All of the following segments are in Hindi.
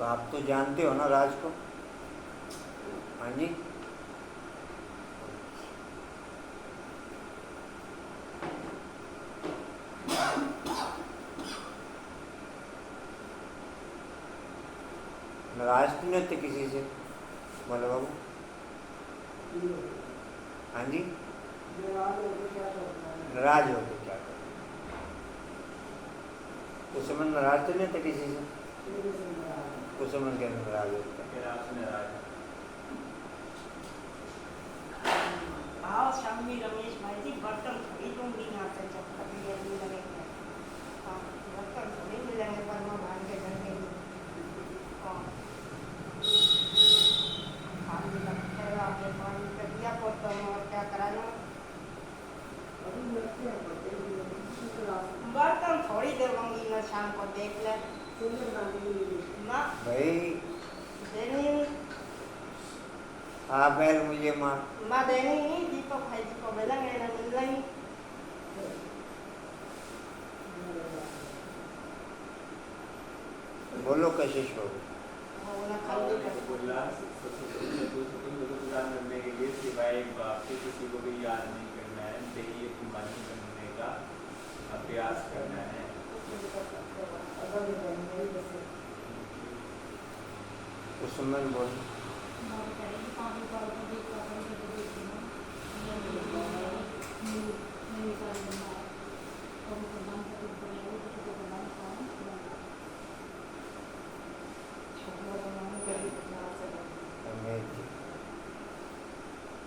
तो आप तो जानते हो ना राज को? हाँ जी। नाराज तो नहीं होते किसी से बोले बाबू? हाँ जी। नाराज हो तो क्या करें? उस समय नाराज तो नहीं होते किसी से? उस समय क्या नाराज होता है? हाँ शामी रमेश भाई जी बर्तन खरीदूंगी यहाँ से जब कभी गर्मी लगेगी। हाँ बर्तन खरीद मिलेंगे पर मैं भाग के जाएंगे। हाँ खाली लगेगा आपने पानी कर दिया बोतल में और क्या कराना? बर्तन थोड़ी देवांगी ना शाम को देख ले ना भाई देनी आप बैल मुझे मार माँ देनी नहीं दीपक भाई जी को मिलेंगे ना मिल रही बोलो कैसे शो ना खाली किसी को भी याद नहीं करना है, डेली मन करने का अभ्यास करना है। उस समय बोल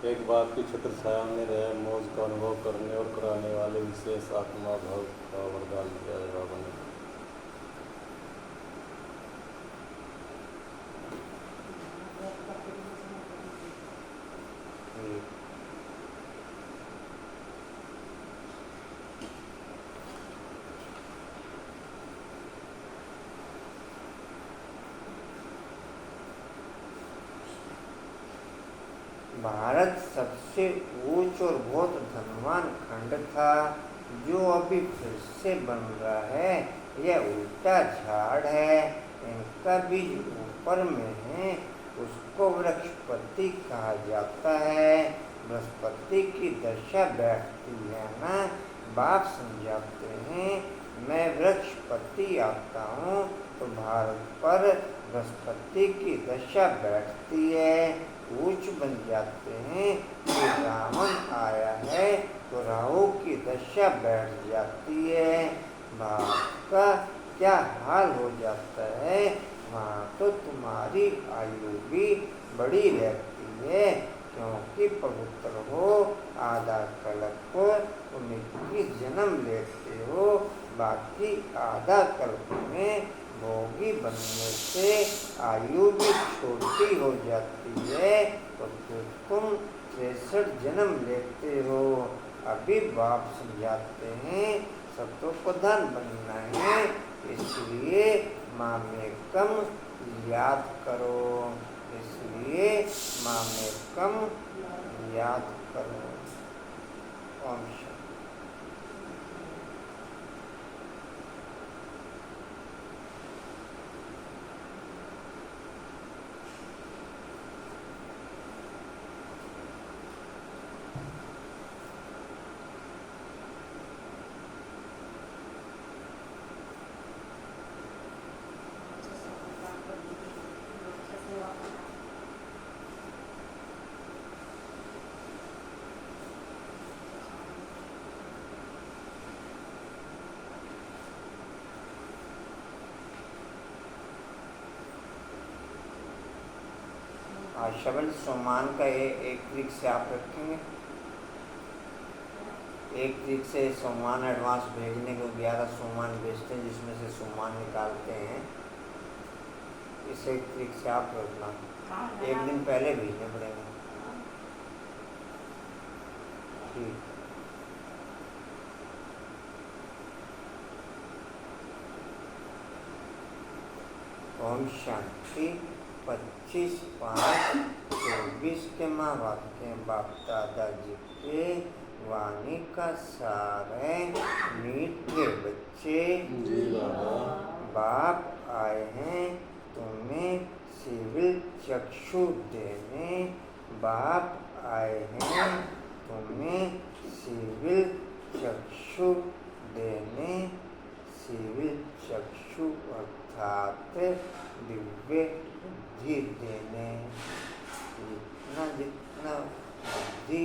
एक बात की छत्र छाया में रहे मौज का अनुभव करने और कराने वाले विशेष आत्मा भाव का वरदान दिया है बाबा ने। भारत सबसे ऊंच और बहुत धनवान खंड था जो अभी फिर से बन रहा है। यह उल्टा झाड़ है, इनका बीज ऊपर में है, उसको वृक्षपति कहा जाता है। बृहस्पति की दशा बैठती है ना, बाप समझाते हैं मैं वृक्षपति आता हूँ तो भारत पर बृहस्पति की दशा बैठती है, ऊंच बन जाते हैं। कि रावण आया है तो राहु की दशा बैठ जाती है, भारत का क्या हाल हो जाता है। वहाँ तो तुम्हारी आयु भी बड़ी रहती है क्योंकि पवित्र हो, आधा कल्प को तुम 21 जन्म लेते हो, बाकी आधा कल्प में भोगी बनने से आयु भी छोटी हो जाती है तो फिर तुम 63 जन्म लेते हो। अभी बाप समझाते हैं सत्व प्रधान बनना है, इसलिए माँ में कम याद करो, इसलिए माँ में कम याद करो। ओम शांति। आज शबल सोमान का एक तरीक से आप रखेंगे, एक तरीक से सोमान एडवांस भेजने को 11 सोमान भेजते हैं जिसमें से सोमान निकालते हैं। इस एक तरीक से आप रखना, एक दिन पहले भेजने पड़ेंगे। ठीक। ओम शांति। 25/5/24 के माँ वाक्य बाप दादाजी के वाणी का सार है। मीठे बच्चे बाप आए हैं तुम्हें सिविल चक्षु देने बाप आए हैं। तुम्हें सिविल चक्षु देने, सिविल चक्षु अर्थात दिव्य बुद्धि देने। जितना जितना बुद्धि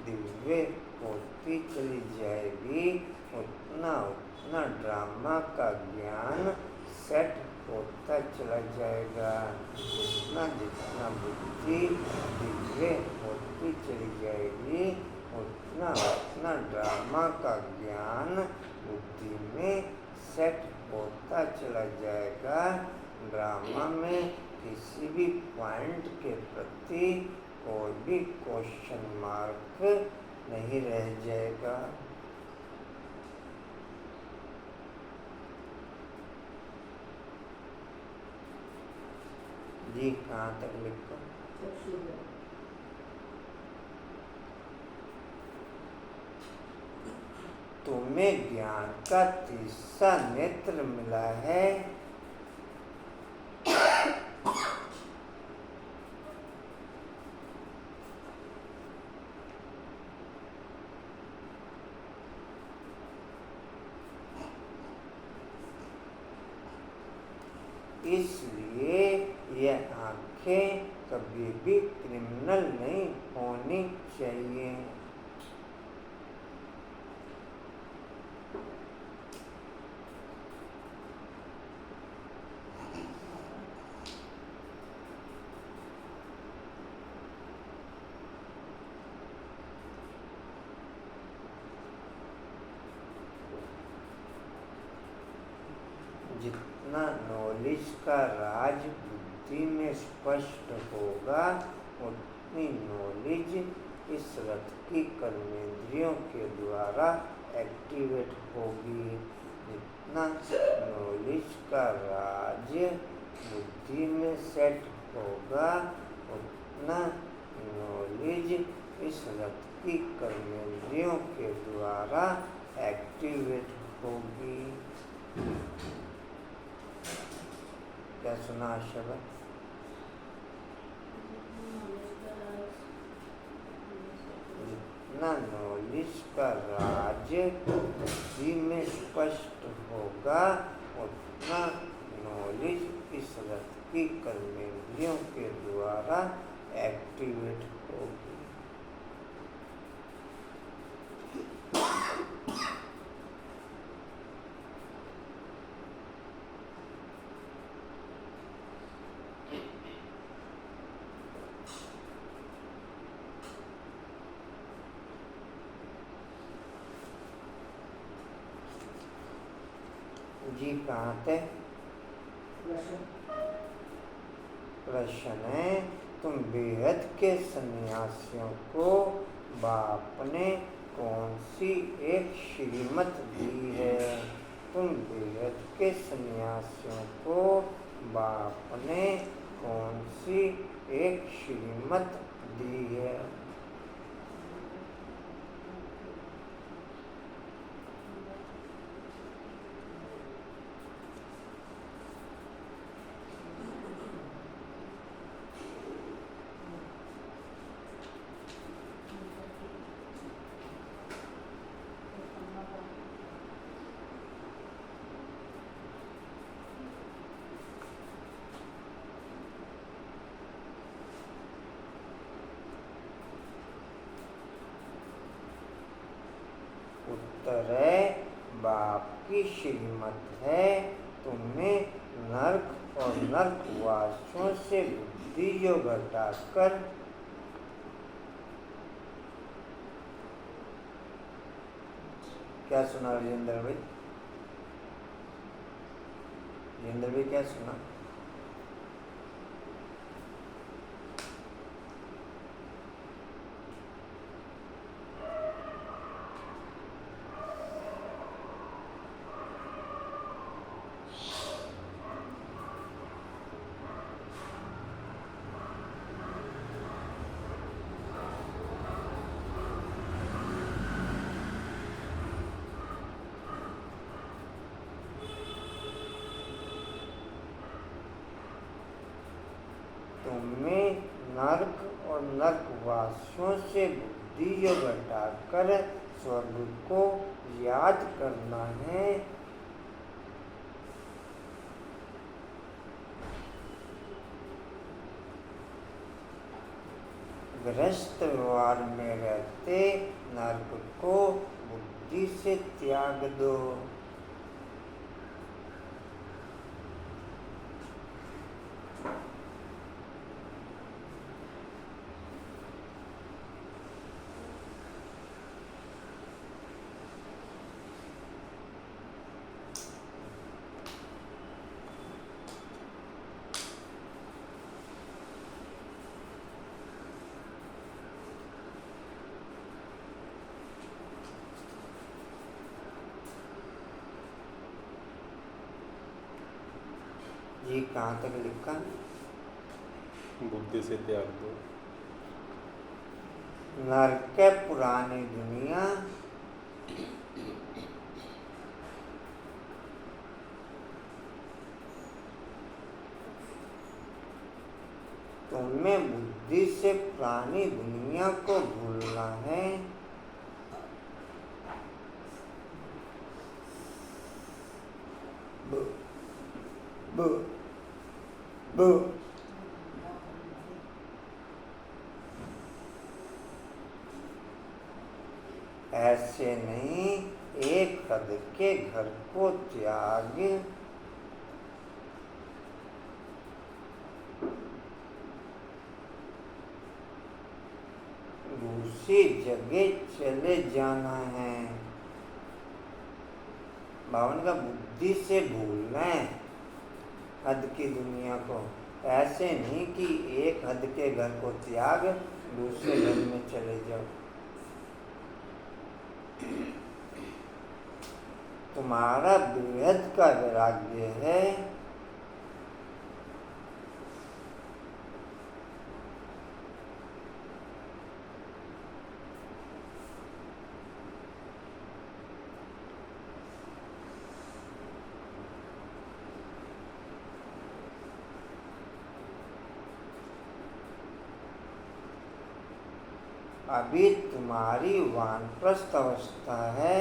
दिव्य होती चली जाएगी उतना उतना ड्रामा का ज्ञान सेट होता चला जाएगा। जितना जितना बुद्धि दिव्य होती चली जाएगी उतना उतना ड्रामा का ज्ञान बुद्धि में सेट होता चला जाएगा। ड्रामा में किसी भी पॉइंट के प्रति कोई भी क्वेश्चन मार्क नहीं रह जाएगा। जी कहाँ तक लिखो? तुम्हें ज्ञान का तीसरा नेत्र मिला है। इसलिए यह आंखें कभी भी क्रिमिनल नहीं होनी चाहिए। जितना नॉलेज का राज बुद्धि में स्पष्ट होगा उतनी नॉलेज इस रथ की कर्मेंद्रियों के द्वारा एक्टिवेट होगी। जितना नॉलेज का राज बुद्धि में सेट होगा उतना नॉलेज इस रथ की कर्मेंद्रियों के द्वारा एक्टिवेट होगी। क्या सुना शब्द? जितना नॉलेज का राज बुद्धि में स्पष्ट होगा उतना नॉलेज इस रथ की कर्मेंद्रियों के द्वारा एक्टिवेट होगी। जी कहाँ थे? प्रश्न है, तुम बेहद के सन्यासियों को बाप ने कौन सी एक श्रीमत दी है? तुम बेहद के सन्यासियों को बाप ने कौन सी एक श्रीमत दी है? उत्तर है, बाप की श्रीमत है तुम्हें नर्क और नर्कवासियों से बुद्धि जो घटाकर क्या सुना राजेंद्र भाई? राजेंद्र भाई क्या सुना? तुम्हें नर्क और नर्कवासियों से बुद्धि योग हटाकर स्वर्ग को याद करना है। गृहस्थ व्यवहार में रहते नर्क को बुद्धि से त्याग दो। ये कहाँ तक लिखा? बुद्धि से त्याग दो। नरक पुरानी दुनिया तुम्हें बुद्धि से पुरानी दुनिया को भूलना है। ब, ब, ब, ऐसे नहीं, एक हद के घर को त्याग दूसरी जगह चले जाना है। भावन का बुद्धि से भूलना है हद की दुनिया को। ऐसे नहीं कि एक हद के घर को त्याग दूसरे घर में चले जाओ। तुम्हारा बृहद का वैराग्य है अभी तुम्हारी वानप्रस्थ अवस्था है।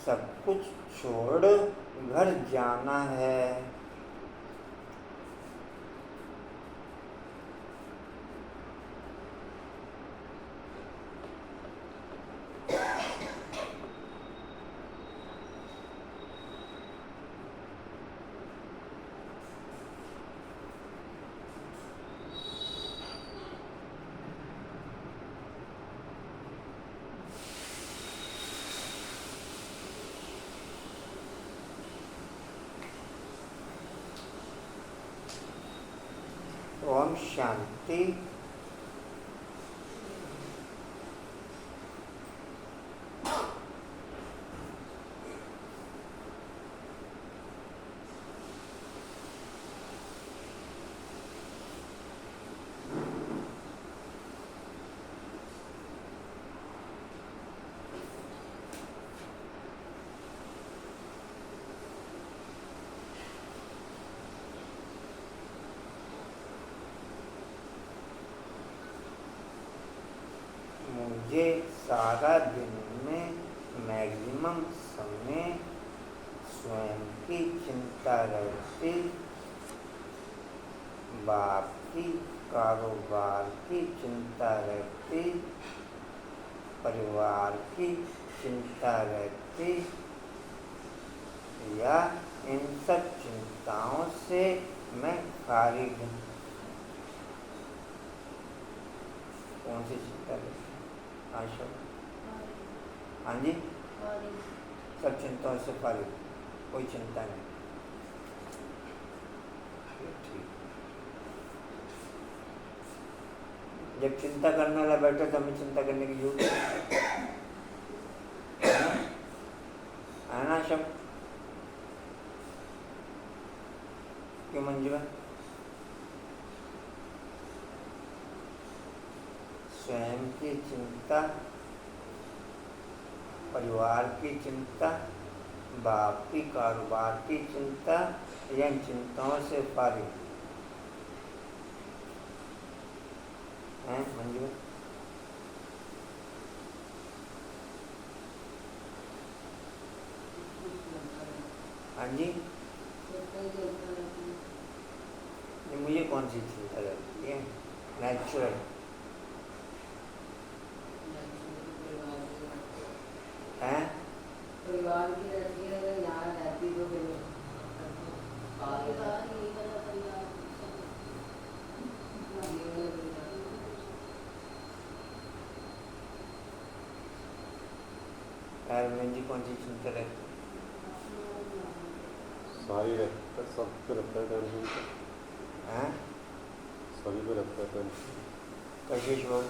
सब कुछ छोड़ घर जाना है। ओम शांति। मुझे सारा दिन में मैक्सिमम समय स्वयं की चिंता रहती, बाप की, कारोबार की चिंता रहती, परिवार की चिंता रहती, या इन सब चिंताओं से मैं फारिग हूँ। कौन सी चिंता रहती? आशा? हाँ जी, सब चिंताओं से फारिग, कोई चिंता नहीं। ठीक। जब चिंता करने वाला बैठे तो हमें चिंता करने की जरूरत है ना शब्द? क्यों मंजू? स्वयं की चिंता परिवार की चिंता, बाप की कारोबार की चिंता, या इन चिंताओं से पारी हैं मंजू? हाँ जी, ये मुझे कौन सी चिंता लगती है? नेचुरल है। परिवार की रहती है, अगर यहाँ रहती तो फिर यार में जी कौन सी चिंता रहती सारी रहता है, सब पे रहता है टेंशन तो, है? सभी पे रहता है टेंशन। कशिश बोल,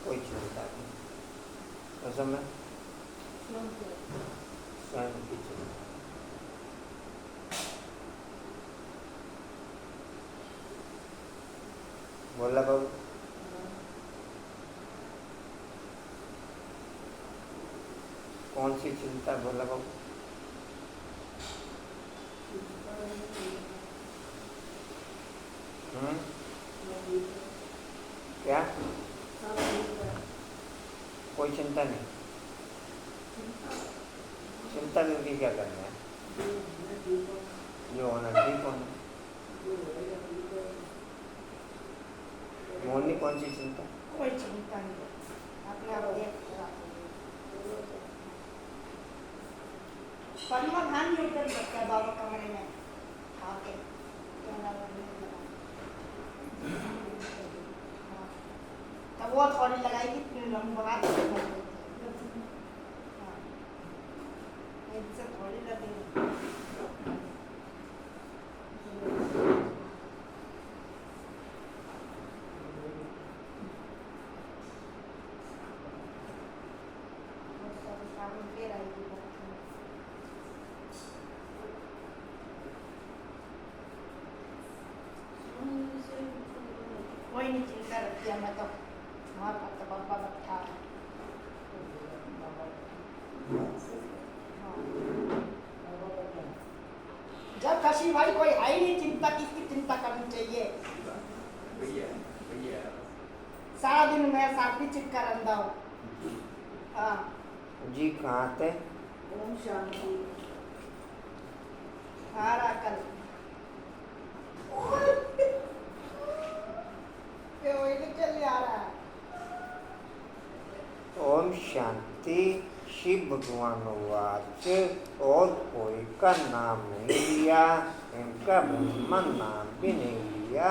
कोई चिंता नहीं। तो में स्वयं की चिंता। बोला बाबू, कौन सी चिंता? बोला बाबू। क्या? कोई चिंता नहीं। चिंता करके क्या करना है? जो होना ठीक होना। मोहनी कौन सी चिंता? कोई चिंता नहीं, अपने आप देख परमाधान नहीं उतर सकता बाबा कमरे में आके तब वो थोड़ी लगाएगी लंबा इनसे थोड़ी लगेगी। कोई नहीं चिंता रखती है, मैं तो हमारा तो पापा बैठा है। जब कशी भाई कोई है ही नहीं चिंता, किसकी चिंता करनी चाहिए? भैया भैया सारा दिन मैं साथ ही चिपका रहता हूँ। हाँ जी कहाँ थे? ओम शांति। हाँ राकल चल आ रहा है। ओम शांति। शिव भगवान वाच और कोई का नाम नहीं लिया, इनका ब्रह्मन नाम भी नहीं लिया।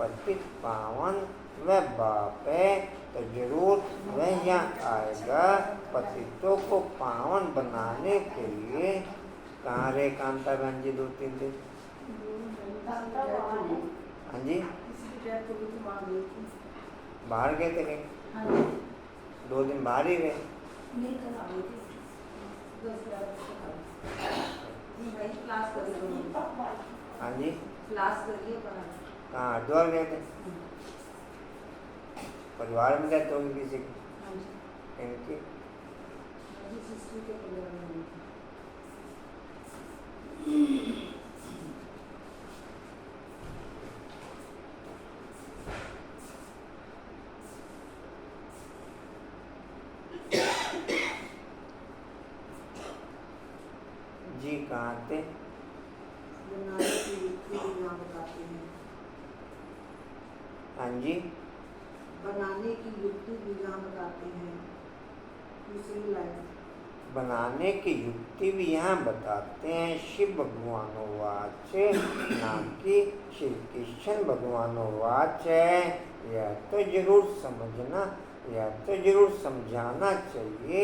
पतित पावन वह बाप है तो जरूर वह यहाँ आएगा पतितों को पावन बनाने के लिए। कहाँ रे कांता बहन जी 2-3 दिन? हाँ जी, बाहर गए थे कहीं? 2 दिन बाहर ही रहे? हाँ जी, कहाँ हरिद्वार गए थे? परिवार में गए तो किसी इनकी? जी कहाँ थे? हाँ जी, बनाने की युक्ति भी यहाँ बताते हैं। दूसरी लाइन बनाने की युक्ति भी यहाँ बताते हैं। शिव भगवान वाच नाम की श्री कृष्ण भगवान वाच है। यह तो जरूर समझना, यह तो जरूर समझाना चाहिए।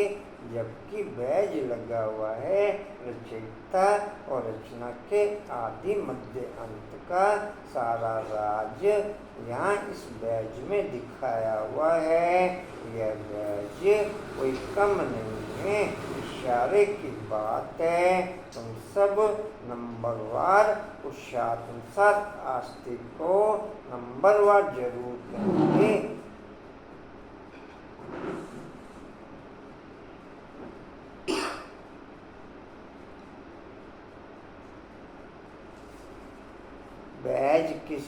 जबकि बैज लगा हुआ है रचयिता और रचना के आदि मध्य अंत का सारा राज यहाँ इस बैज में दिखाया हुआ है। यह बैज कोई कम नहीं है, इशारे की बात है। तुम सब नंबरवार उस साथ आस्तिक को नंबरवार जरूर करेंगे।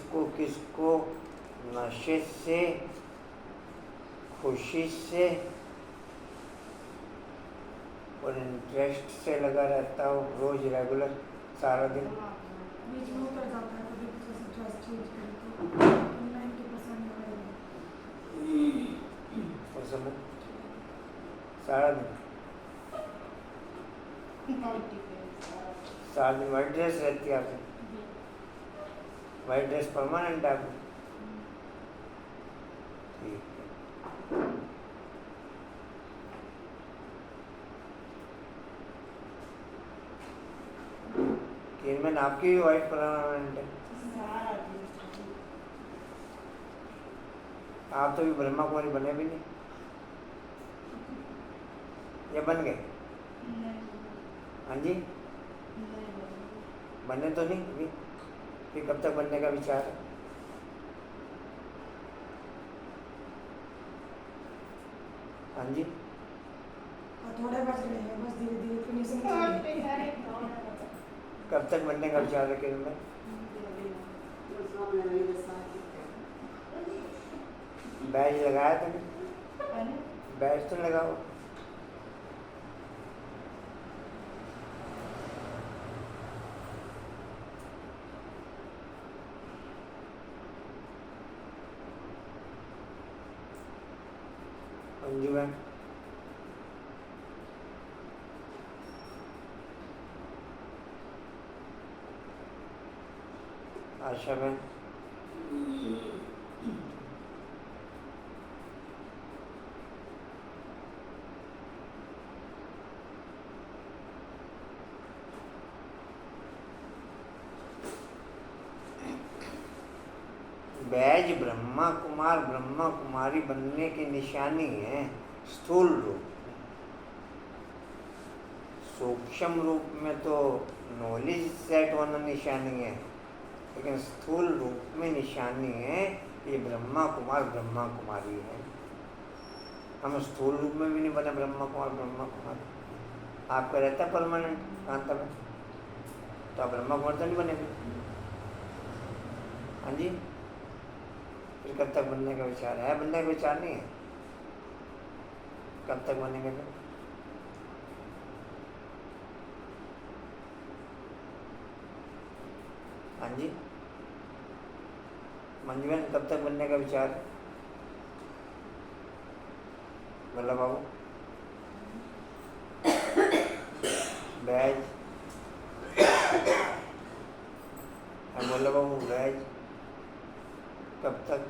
किसको किसको नशे से, खुशी से और इंटरेस्ट से लगा रहता हो, रोज रेगुलर सारा दिन। बीच में उतर जाता है, कभी कुछ ऐसे ड्रेस चेंज करके ऑनलाइन की पसंद है। और सब सारा दिन सारा दिन वाइट ड्रेस रहती है आपकी? वाइट ड्रेस परमानेंट है आपकी? ठीक है। किरमन आपकी भी वाइट परमानेंट है? आप तो भी ब्रह्मा कुमारी बने भी नहीं, ये बन गए? हाँ जी, बने तो नहीं अभी? फिर कब तक बनने का विचार है? हाँ जी, और थोड़े बच रहे हैं, बस धीरे धीरे फिनिशिंग कब तक बनने का विचार है किरमन? बैच लगाया था नहीं? बैच तो लगाओ। अंजू बहन, आशा बहन, बैज ब्रह्मा कुमार ब्रह्मा कुमारी बनने की निशानी है स्थूल रूप में। सूक्ष्म रूप में तो नॉलेज सेट होना निशानी है, लेकिन स्थूल रूप में निशानी है ये ब्रह्मा कुमार ब्रह्मा कुमारी है। हम स्थूल रूप में भी नहीं बने ब्रह्मा कुमार ब्रह्मा कुमारी। आपका रहता है परमानेंट कांता में, तो आप ब्रह्मा कुमार तो नहीं बनेंगे। हाँ जी, फिर कब तक बनने का विचार है? बनने का विचार नहीं है, कब तक बनेंगे? फिर हाँ जी, मंजूबन कब तक बनने का विचार है? बल्ला बाबू, बैज, बोला बाबू बैज कब तक?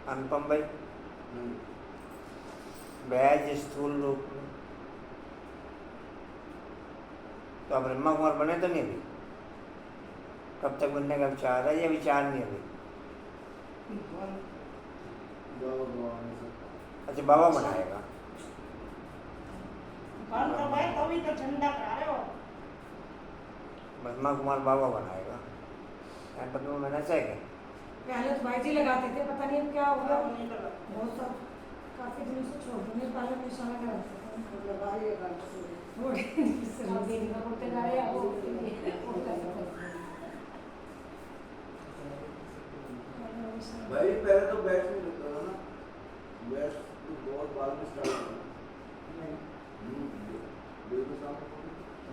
अनुपम भाई, बैज स्थूल रूप में तो अब ब्रह्मा कुमार बने तो नहीं अभी? कब तक बनने का विचार है या विचार नहीं अभी? अच्छा, बाबा बनाएगा। ब्रह्मा कुमार बाबा बनाएगा, पद्मा मैंने चाहिए। पहले तो भाई जी लगाते थे, पता नहीं अब क्या हो गया, बहुत सब काफी दिनों से छोड़ दिए। पहले निशाना लगाते थे, वो देवी का कुर्ते जा रहे हैं वो भाई पहले तो बैट में लगता था ना, बैट तो बहुत बाद में स्टार्ट हुआ।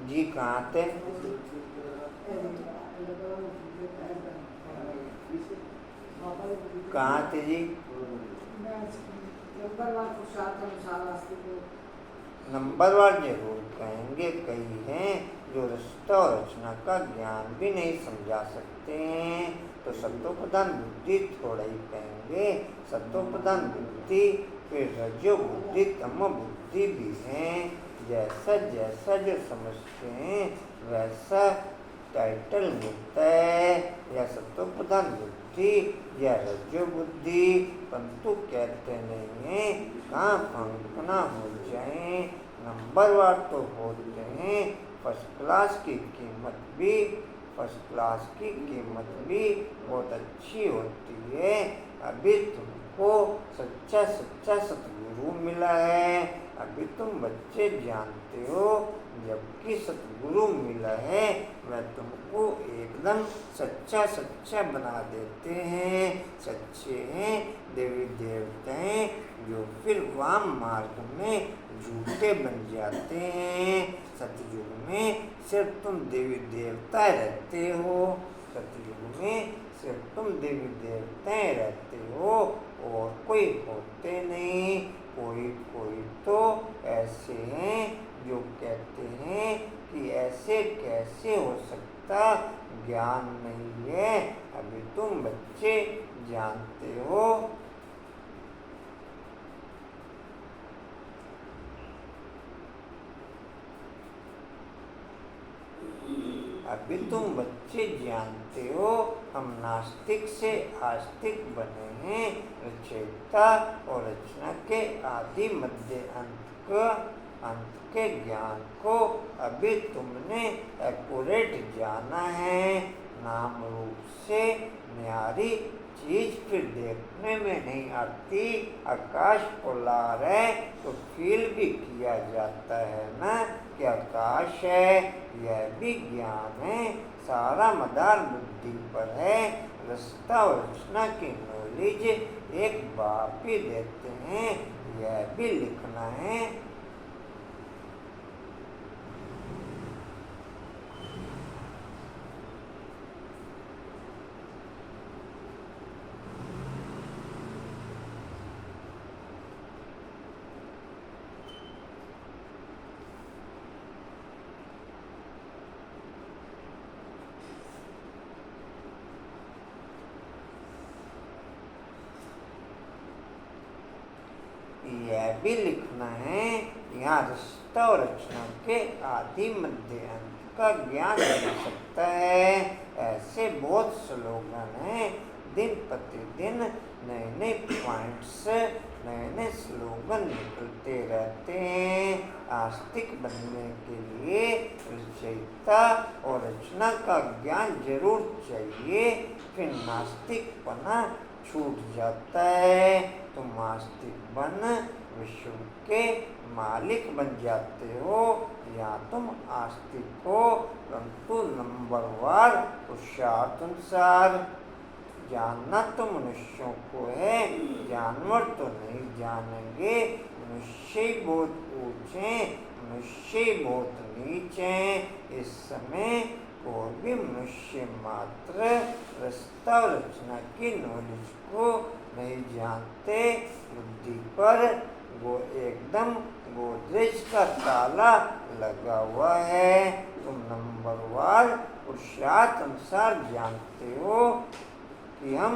जी कहाँ थे? कहाँ थे जी? नंबरवार जरूर कहेंगे, कई हैं जो रचना और रचना का ज्ञान भी नहीं समझा सकते हैं, तो सत्व प्रधान बुद्धि थोड़ा ही कहेंगे। सत्व प्रधान बुद्धि फिर रजो बुद्धि तमो बुद्धि भी हैं। जैसा जैसा जो समझते हैं वैसा टाइटल मिलता है, या सत्व प्रधान बुद्धि या रजो बुद्धि, परंतु कहते नहीं हैं कहाँ फंकना हो जाए। नंबरवार तो होते हैं, फर्स्ट क्लास की कीमत भी, फर्स्ट क्लास की कीमत भी बहुत अच्छी होती है। अभी तुमको सच्चा सच्चा सतगुरु मिला है, अभी तुम बच्चे जानते हो जबकि सतगुरु मिला है वह तुमको एकदम सच्चा सच्चा बना देते हैं। सच्चे हैं देवी देवता हैं जो फिर वाम मार्ग में झूठे बन जाते हैं। सतयुग में सिर्फ तुम देवी देवता रहते हो। सतयुग में सिर्फ तुम देवी देवता रहते हो और कोई होते नहीं। कोई कोई तो ऐसे हैं जो कहते हैं कि ऐसे कैसे हो सकता, ज्ञान नहीं है, अभी तुम बच्चे जानते हो। अभी तुम बच्चे जानते हो हम नास्तिक से आस्तिक बने हैं। रचयिता और रचना के आदि मध्य अंत के ज्ञान को अभी तुमने एक्यूरेट जाना है। नाम रूप से न्यारी चीज फिर देखने में नहीं आती। आकाश को ला रहे तो फील भी किया जाता है ना कि आकाश है। यह भी ज्ञान है, सारा मदार बुद्धि पर है। रस्ता और रचना की नॉलेज एक बाप ही देते हैं, यह भी लिखना है। यह भी लिखना है यहाँ रचना और रचना के आदि मध्य अंत का ज्ञान मिल सकता है। ऐसे बहुत स्लोगन हैं, दिन प्रतिदिन नए नए पॉइंट्स, नए नए स्लोगन निकलते रहते हैं। आस्तिक बनने के लिए रचयिता और रचना का ज्ञान जरूर चाहिए, फिर नास्तिकपना छूट जाता है। तुम आस्तिक बन विश्व के मालिक बन जाते हो, या तुम आस्तिक हो परंतु नंबरवार पुरुषार्थ अनुसार। जानना तो मनुष्यों को है, जानवर तो नहीं जानेंगे। मनुष्य ही बहुत ऊंचे, मनुष्य ही बहुत नीचे। इस समय कोई भी मनुष्य मात्र रस्ता और रचना की नॉलेज को नहीं जानते। बुद्धि पर वो एकदम गोदरेज का ताला लगा हुआ है। तुम नंबरवार पुरुषार्थ अनुसार जानते हो कि हम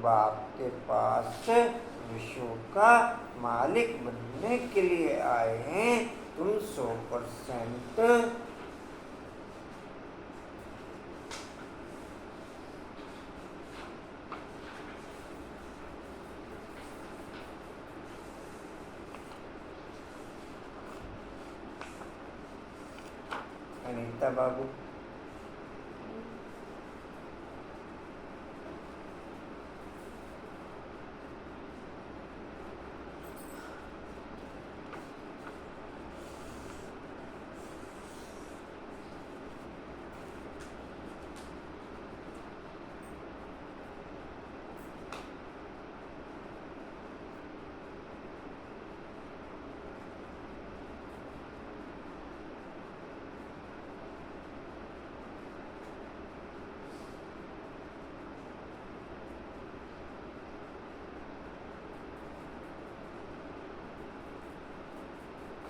बाप के पास विश्व का मालिक बनने के लिए आए हैं। तुम 100% अनीता बाबू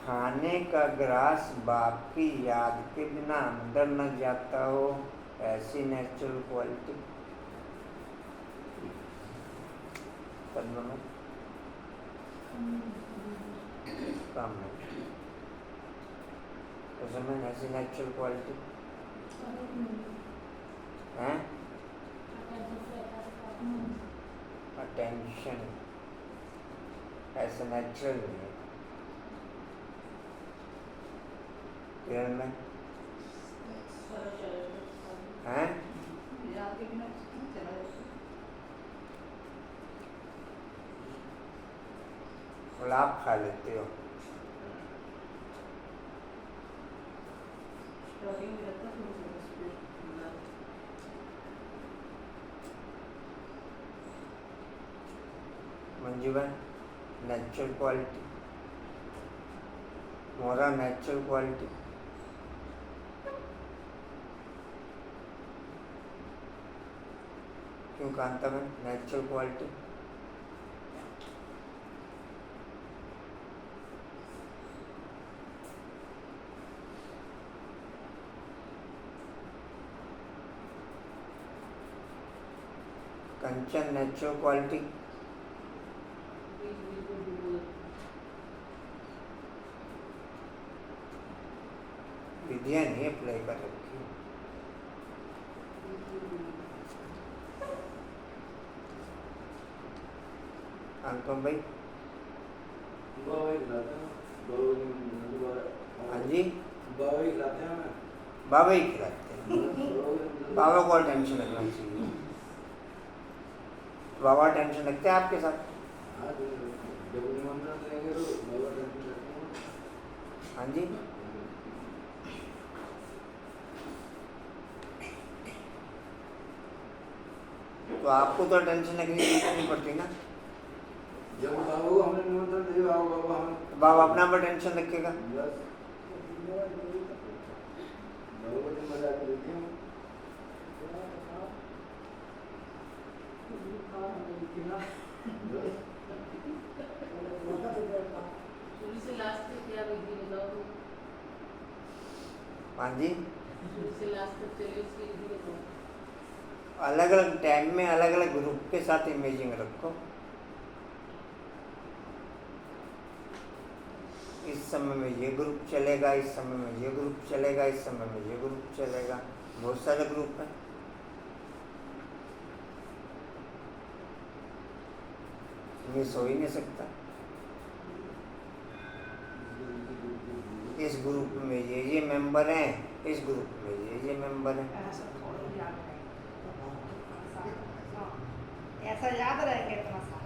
खाने का ग्रास बाप की याद के बिना अंदर न जाता हो, ऐसी नेचुरल क्वालिटी। कम है तो समय ऐसी नेचुरल क्वालिटी है। अटेंशन ऐसा नेचुरल नहीं है। किरण में हैं गुलाब खा लेते हो, बोरिंग रहता है उसमें मंजूबन नेचुरल क्वालिटी, मोरा नेचुरल क्वालिटी, क्यों कांताबन नेचुरल क्वालिटी? कंचन नेचुरल क्वालिटी, विधियाँ नहीं अप्लाई कर रखी। अनुपम भाई, हाँ जी, बाबा ही खिलाते हैं। बाबा को और टेंशन लगना चाहिए। बाबा टेंशन लगते हैं आपके साथ? हाँ जी, तो आपको तो टेंशन लगने की जरूरत नहीं पड़ती ना। जब बाबा को हमने निमंत्रण दिया, बाबा हम बाबा अपना पर टेंशन रखेगा। बस बाबा को तो मजा आती रहती है। शुरू से लास्ट तक क्या विधि बताओ तुम? हाँ जी, शुरू से लास्ट तक चलिए उसकी विधि बताओ। अलग अलग टाइम में अलग अलग ग्रुप के साथ इमेजिंग रखो। इस समय में ये ग्रुप चलेगा, इस समय में ये ग्रुप चलेगा, इस समय में ये ग्रुप चलेगा। बहुत सारे ग्रुप हैं। मिस हो ही नहीं सकता। इस ग्रुप में ये मेंबर हैं, इस ग्रुप में ये मेंबर हैं। ऐसा थोड़ी याद रहेगा। ऐसा याद रहेगा इतना सा।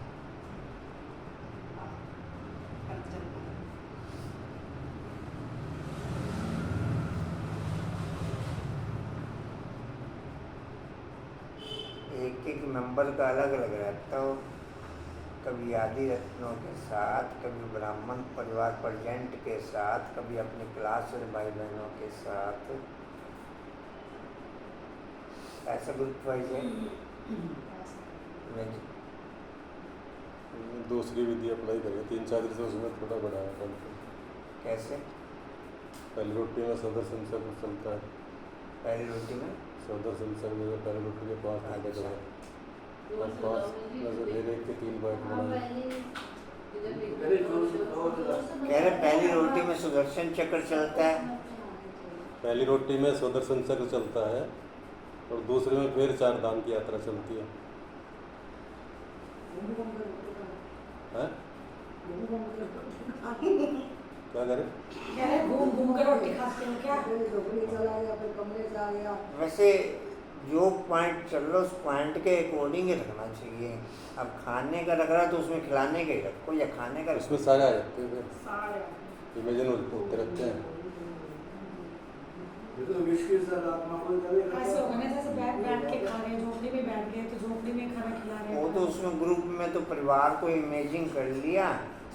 एक एक मेंबर का अलग अलग रहता हो। कभी आदि रत्नों के साथ, कभी ब्राह्मण परिवार प्रजेंट के साथ, कभी अपने क्लास और भाई बहनों के साथ। ऐसा ग्रुप वाइज है। दूसरी विधि अप्लाई करें 3-4 दिन से उसमें थोड़ा बढ़ाया कम। कैसे? पहली रोटी में सदर संसद चलता है। पहली रोटी में सदर संसद में पहली रोटी के 5 अच्छा। रुपये का और 5 में से दे के 3 बाइट बनाए। कह रहे पहली रोटी में सुदर्शन चक्र चलता है। पहली रोटी में सुदर्शन चक्र चलता है और दूसरे में फिर 4 धाम की यात्रा चलती है। हैं? क्या करें? कह रहे घूम घूम कर रोटी खाते हो क्या? चला गया, फिर कमरे से आ गया। वैसे जो पॉइंट चल रहा है उस पॉइंट के अकॉर्डिंग ही रखना चाहिए। अब खाने का रख रहा है तो उसमें खिलाने का ही रखो, या खाने का उसमें सारे आ जाते हैं, सारे इमेजिन होते रहते हैं। ये तो विश के साथ आत्मा को करेगा। ऐसे होगा ना जैसे बैठ के खा रहे हैं, झोपड़ी में बैठ गए तो झोपड़ी में खाना खिला रहे हैं। वो तो उसमें ग्रुप में तो परिवार को इमेजिंग कर लिया,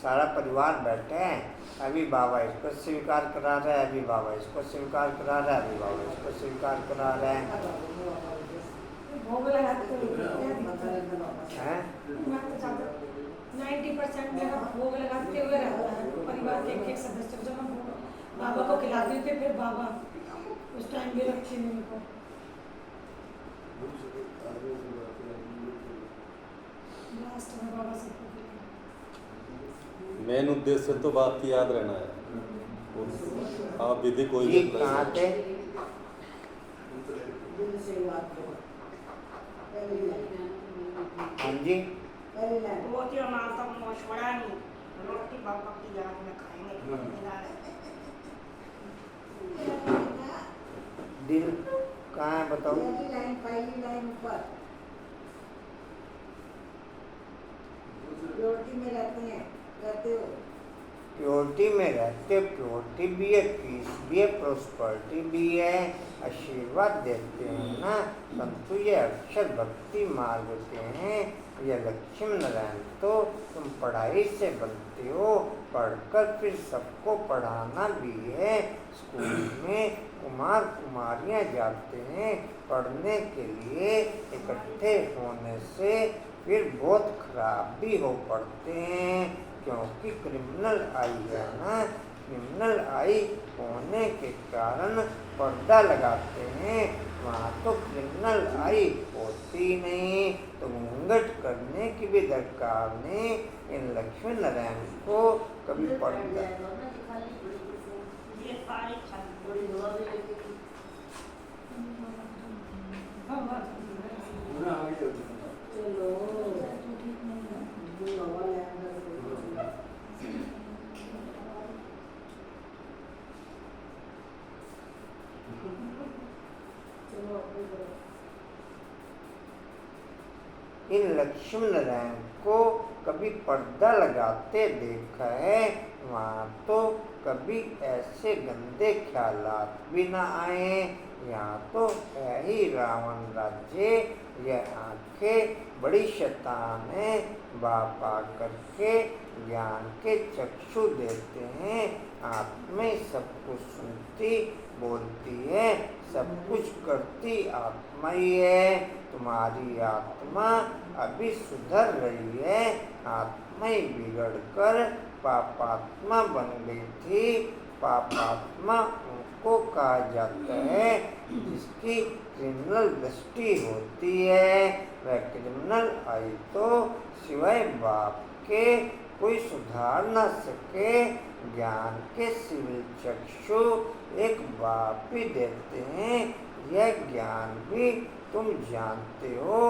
सारा परिवार बैठे हैं। अभी बाबा इसको स्वीकार करा रहा है, अभी बाबा इसको स्वीकार करा रहा है, अभी बाबा इसको स्वीकार करा रहे हैं। भोग लगाते हो हैं? मैं तो ज़्यादा 90% मेरा भोग लगाते हुए रहता है। परिवार के एक सदस्य जब मैं बाबा को खिलाती हूँ फिर बाबा उस टाइम भी रखती मेरे को। लास्ट में बाबा से मेन उद्देश्य तो बात की याद रहना है। आप विधि कोई ये भी कहाँ थे? दिल से बात करो। पहली लाइन। हाँ जी, पहली लाइन। वो जो माता मशवरा नहीं, रोटी बाबा की याद में खाएंगे। दिल कहाँ है बताओ? पहली लाइन ऊपर रोटी में रहते हो। प्योरिटी में रहते, प्योरिटी भी है, पीस भी है, प्रोस्पर्टी भी है, आशीर्वाद देते हैं ना संतु। ये अक्षर भक्ति मार्ग के हैं, ये लक्ष्मी नारायण। तो तुम पढ़ाई से बनते हो, पढ़कर फिर सबको पढ़ाना भी है। स्कूल में कुमार कुमारियाँ जाते हैं पढ़ने के लिए, इकट्ठे होने से फिर बहुत खराब भी हो पड़ते हैं, क्योंकि क्रिमिनल आई है ना। क्रिमिनल आई होने के कारण पर्दा लगाते हैं, वहाँ तो क्रिमिनल आई होती नहीं, तो घूंघट करने की भी दरकार नहीं। इन लक्ष्मी नारायण को कभी पर्दा ये सारी खाली बड़ी हवा भी लेके पूरा आगे चलते हैं। चलो जो हवा ले अंदर चलो अपनी तरफ इन लक्ष्मी नारायण को कभी पर्दा लगाते देखा है, वहाँ तो कभी ऐसे गंदे ख्यालात भी ना आए। यहाँ तो है ही रावण राज्य, यह आंखें बड़ी शैतान है, बाप आकर के ज्ञान के चक्षु देते हैं। आत्मा सब कुछ सुनती बोलती है, सब कुछ करती आत्मा ही है। तुम्हारी आत्मा अभी सुधर रही है, आत्मा ही बिगड़कर पापात्मा बन गई थी। पापात्मा उनको कहा जाता है जिसकी क्रिमिनल दृष्टि होती है। वह क्रिमिनल आई तो सिवाय बाप के कोई सुधार न सके। ज्ञान के सिविल चक्षु एक बाप ही देते हैं, यह ज्ञान भी तुम जानते हो।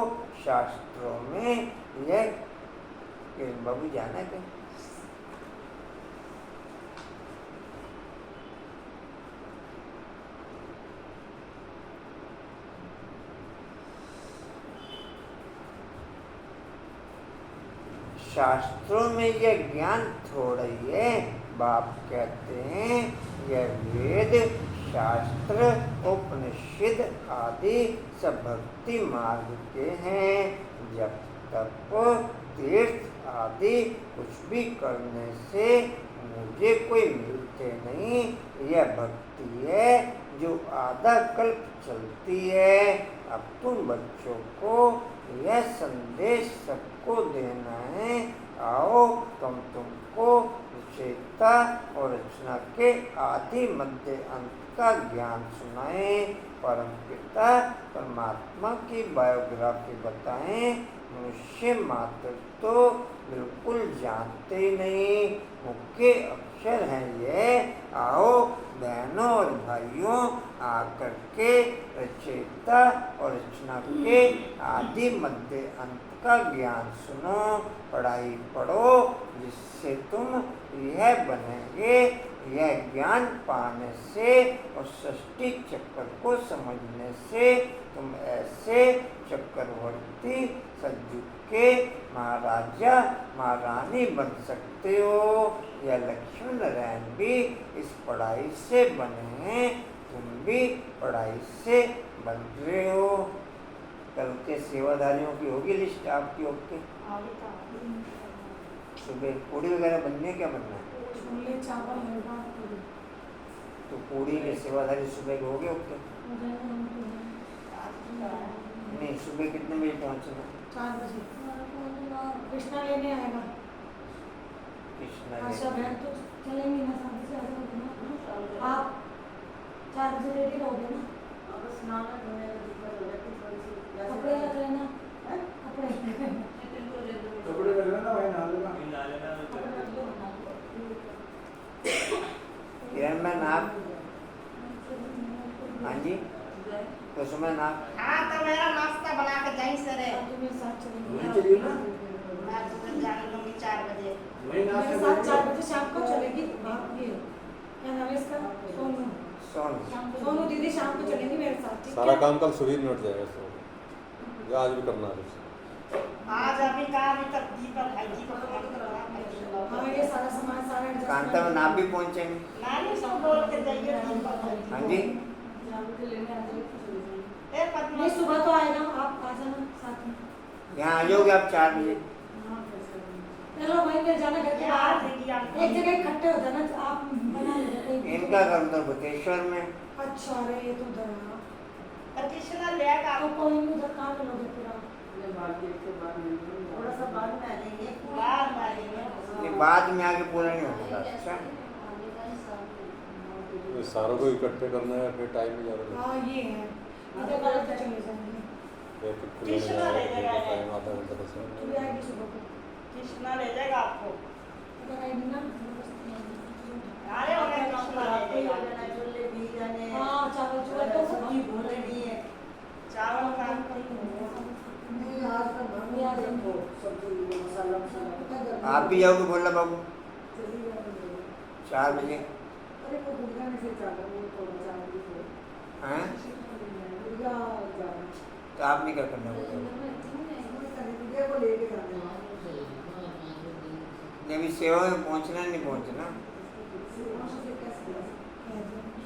शास्त्रों में यह बाबू जाना है शास्त्रों में यह ज्ञान थोड़ा ही है। बाप कहते हैं यह वेद शास्त्र उपनिषद आदि सब भक्ति मार्ग के हैं। जब तक तीर्थ आदि कुछ भी करने से मुझे कोई मिलते नहीं, यह भक्ति है जो आधा कल्प चलती है। अब तुम बच्चों को यह संदेश सबको देना है। आओ तुमको विशेषता और रचना के आदि मध्य अंत का ज्ञान सुनाएं, परम पिता परमात्मा की बायोग्राफी बताएं। मनुष्य मात्र तो बिल्कुल जानते ही नहीं, मुख्य अक्षर हैं ये। आओ बहनों और भाइयों, आकर के रचयिता और रचना के आदि मध्य अंत का ज्ञान सुनो। पढ़ाई पढ़ो जिससे तुम यह बनेंगे। यह ज्ञान पाने से और सृष्टि चक्र को समझने से तुम ऐसे चक्रवर्ती सतयुग के महाराजा महारानी बन सकते हो। यह लक्ष्मी नारायण भी इस पढ़ाई से बने हैं, तुम भी पढ़ाई से बन रहे हो। कल के सेवादारियों की होगी लिस्ट आपकी? ओके, सुबह पूड़ी वगैरह बननी है, क्या बनना है? छोले चावल हलवा पूरी। तो पूड़ी के सेवादारी सुबह के हो गए? ओके, नहीं सुबह कितने बजे पहुँचना? 4 बजे। कृष्णा लेने आएगा। कृष्णा आशा बहन तो चलेंगी ना, 7 से आएगा। आप 4 बजे रेडी रहोगे ना? अब स्नान करने का दिक्कत हो जाती थोड़ी सी। कपड़े रख लेना, कपड़े कपड़े रख लेना भाई, नहा लेना। किरण में नाप, हाँ जी, तो सुबह नाप। हाँ तो मेरा नाश्ता बना के यहीं से रहे। मेरे साथ चलेंगी। वहीं चलिए ना, मैं सुबह जाने दूंगी 4 बजे। वहीं मेरे नाश्ता साथ 4 करेंगे। बजे शाम को चलेगी। आप ये क्या नाम है इसका? सोनू। सोनू दीदी शाम को चलेंगी मेरे साथ, ठीक है? सारा काम कल सुबह निपट जाएगा, जो आज भी करना है। आज अभी कहा, अभी तक दीपक भाई जी को फोन करवा। हाँ ये सारा सामान सारा adjustment- कांतावन आप भी पहुंचेंगे? नानी सब बोल के जाइए दिन पर। हाँ जी। ए पद्मा नहीं सुबह तो आएगा, आप आ जाना साथ में। यहाँ आ जाओगे आप 4 बजे? चलो वहीं पे जाना घर के यार बाहर दीदी आप एक जगह इकट्ठे हो जाना, आप बना लेना कहीं। इनका घर उधर बकेश्वर में। अच्छा अरे ये तो उधर है। कृष्णा लेगा तो कोई नहीं उधर कहाँ मिलोगे फिर आप? थोड़ा सा बाद में आ जाएंगे। बाहर मारेंगे। ये बाद में आके पूरा नहीं होता। अच्छा तो सारों को इकट्ठे करना है, फिर टाइम भी ज़्यादा लगेगा। हाँ ये है, इधर वाले तो चले जाएंगे। एक एक किलो कृष्णा ले जाएगा। टाइम आधा घंटा दस मिनट। चली आएगी सुबह को। कृष्णा ले जाएगा आपको। अगर आएगी ना अरे उन्हें कृष्णा ले जाएगा। हाँ चावल चूवल तो सब्जी चावल का नहीं आज का मन नहीं आ रहा सब्जी मसाला मसाला आप भी जाओगे बोला बाबू? चली जाएंगे। 4 बजे। अरे वो गुड़िया ने फिर जाना वो थोड़ा सा आगे से हैं? गुड़िया जाना तो आप भी क्या करना होगा? गुड़िया को लेके जाना जब इस सेवा में पहुंचना नहीं पहुंचना।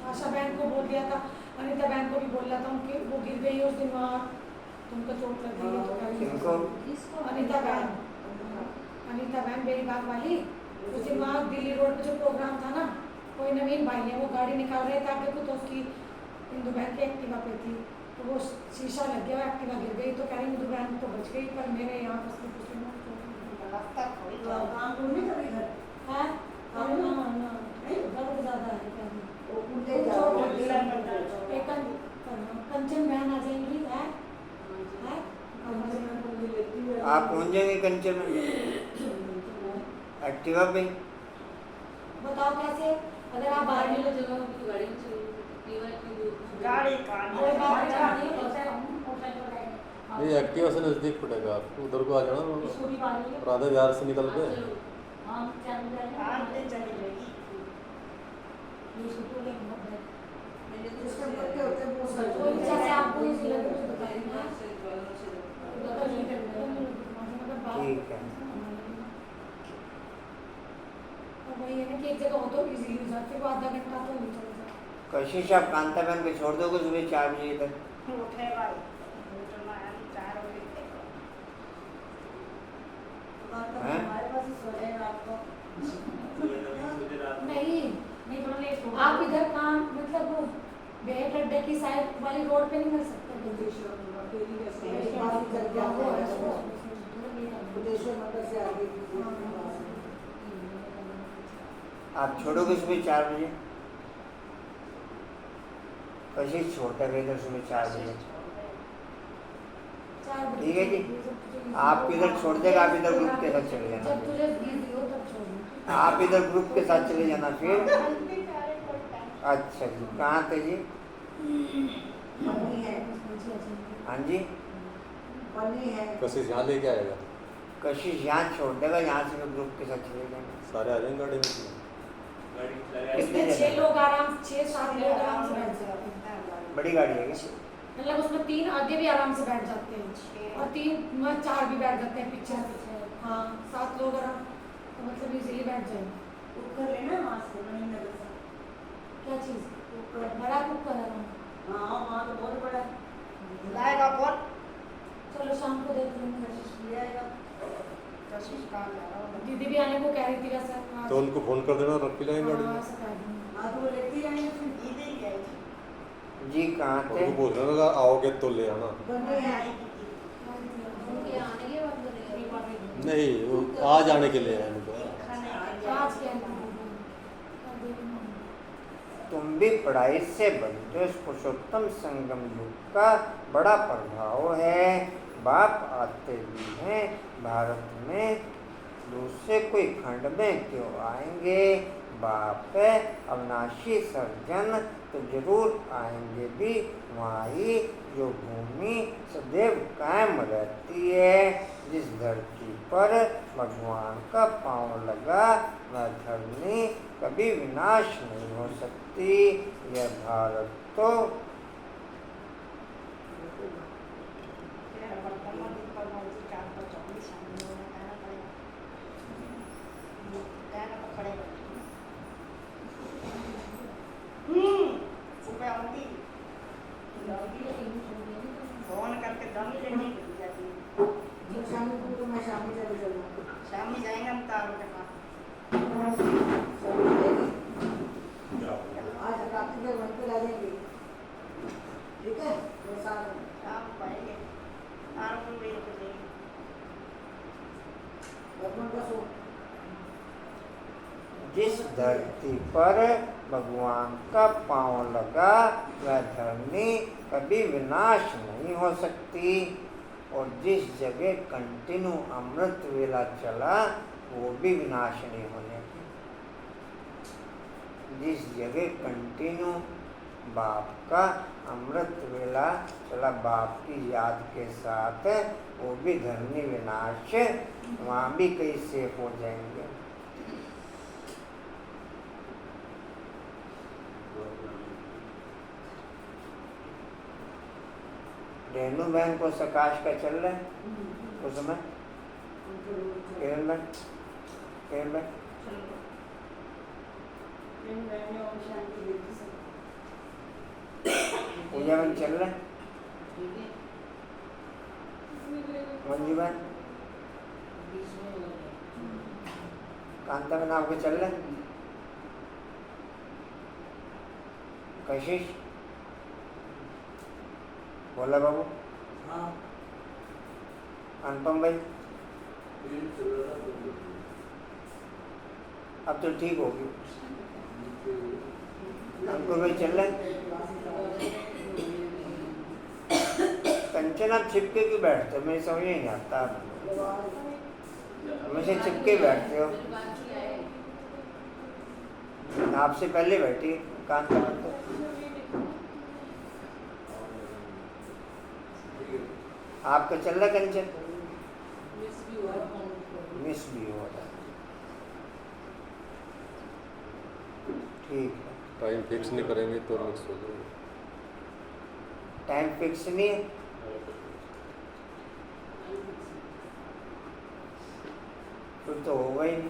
आशा बहन को बोल दिया था, अनिता बहन को भी बोल रहा था उनके, वो गिर गई उस दिन वहाँ, तुमको चोट लग गई है तो क्या किनको? अनिता बहन बेरी बाग वाली, उस दिन वहाँ दिल्ली रोड पे जो प्रोग्राम था ना, कोई नवीन भाई है वो गाड़ी निकाल रहे थे आगे को, तो उसकी इंदु बहन की एक्टिवा पे थी, तो वो शीशा लग गया, एक्टिवा गिर गई, तो कह रही इंदु बहन तो बच गई, पर मेरे यहाँ पर रास्ता थोड़ी तो काम नहीं कभी घर है दर्द ज़्यादा है क्या वो कुंडे कंचन बहन आ जाएंगी है आप पहुंच जाएंगे कंचन में एक्टिवा पे? बताओ कैसे, अगर आप बाहर नहीं लो गाड़ी का कोई बात नहीं ये एक्टिवा से नज़दीक पड़ेगा आपको, उधर को आ जाना स्कूटी वाली है। राधा विहार से निकल के। हाँ चल कार पे चली जाएगी। ये स्कूटी वाले बहुत है। जिसके पत्ते होते हैं वो कोई जैसे आपको इसी लगे मुझे बताइए ना। ठीक है। और वही है ना कि एक जगह हो तो इजीली हो जाए, फिर वो आधा घंटा तो नहीं चलेगा। कशिश आप कांता बहन को छोड़ दोगे सुबह 4 बजे तक? उठेगा ही। उठना है 4 बजे तक। हैं? हमारे पास ही सो जाए रात को नहीं थोड़ा लेट हो, आप इधर कहाँ मतलब वो बेहद अड्डे की साइड वाली रोड पे नहीं मिल सकते। बुद्धेश्वर मंदिर से आगे आप छोड़ोगे सुबह 4 बजे? कशिश छोड़ता है इधर सुबह 4 बजे। ठीक है जी। आप इधर छोड़ देगा, आप इधर ग्रुप के साथ चले जाना। जब तुझे बिजी हो तब छोड़ना। आप इधर ग्रुप के साथ चले जाना फिर। अच्छा जी, कहाँ थे जी? बनी है हाँ जी। बनी है कशिश यहाँ लेके आएगा, कशिश यहाँ छोड़ देगा, यहाँ से मैं ग्रुप के साथ चले जाएंगे। सारे आ जाएंगे गाड़ी में। गाड़ी लगा इसमें 6 लोग आराम 6-7 लोग आराम से बैठ जाते हैं। बड़ी गाड़ी है क्या? मतलब उसमें 3 आगे भी आराम से बैठ जाते हैं और 4 भी बैठ जाते हैं पीछे। हाँ 7 लोग आराम तो मतलब इजीली बैठ जाएंगे। कुकर लेना वहाँ से बनी नगर से क्या चीज़? बड़ा कुकर है वहाँ। हाँ वहाँ तो बहुत बड़ा लाएगा कौन? चलो शाम को देख लेंगे। ले आएगा कशिश कहाँ जा रहा हूँ? दीदी भी आने को कह रही थी वैसे आज। तो उनको फोन कर देना, रख के लाएंगे गाड़ी हाँ में। ऐसा कह दूँगी। हाँ तो वो लेती रहेंगे फिर दीदी ही आएगी। जी कहाँ थे? उनको बोल देना आओगे तो ले आना। बनी है नहीं वो आज आने के लिए है उनको। आज क्या है? तुम भी पढ़ाई से बनते हो। इस पुरुषोत्तम संगम युग का बड़ा प्रभाव है। बाप आते भी हैं भारत में, दूसरे कोई खंड में क्यों आएंगे? बाप है अविनाशी सर्जन, तो जरूर आएंगे भी वहाँ ही जो भूमि सदैव कायम रहती है। जिस धरती पर भगवान का पांव लगा वह धरनी कभी विनाश नहीं हो सकती। यह भारत तो फोन करके दम ही लेने के लिए जाती है। जब शाम को तो मैं शाम में चले चलूँगा। शाम में जाएंगे हम तारों के पास। शाम में आएगी। आज रात्रि के वहीं पे रह जाएंगे। ठीक है? वो साथ में। शाम को आएंगे तारों को ले के जाएंगे। भगवान का सो जिस धरती पर भगवान का पांव लगा वह धरनी कभी विनाश नहीं हो सकती, और जिस जगह कंटिन्यू अमृत वेला चला वो भी विनाश नहीं होने की। जिस जगह कंटिन्यू बाप का अमृत वेला चला बाप की याद के साथ, वो भी धरनी विनाश वहाँ भी कहीं सेफ हो जाएंगे। रेणु बहन को सकाश का चल रहा है उस समय केरल में पूजा में चल रहा है मंजू बहन कांता में आपके चल रहा है कशिश बोला बाबू। हाँ अनुपम भाई ये चल रहा था अब तो ठीक होगी। अंकुर भाई चल रहे कंचन आप चिपके क्यों बैठते हो? मेरी समझ नहीं आता। हमेशा चिपके बैठते हो। आपसे पहले बैठी कांता तो आपका चल रहा कंचन मिस भी हो रहा है। ठीक है टाइम फिक्स नहीं करेंगे तो मिक्स हो जाएगा। टाइम फिक्स नहीं है फिर तो होगा ही नहीं,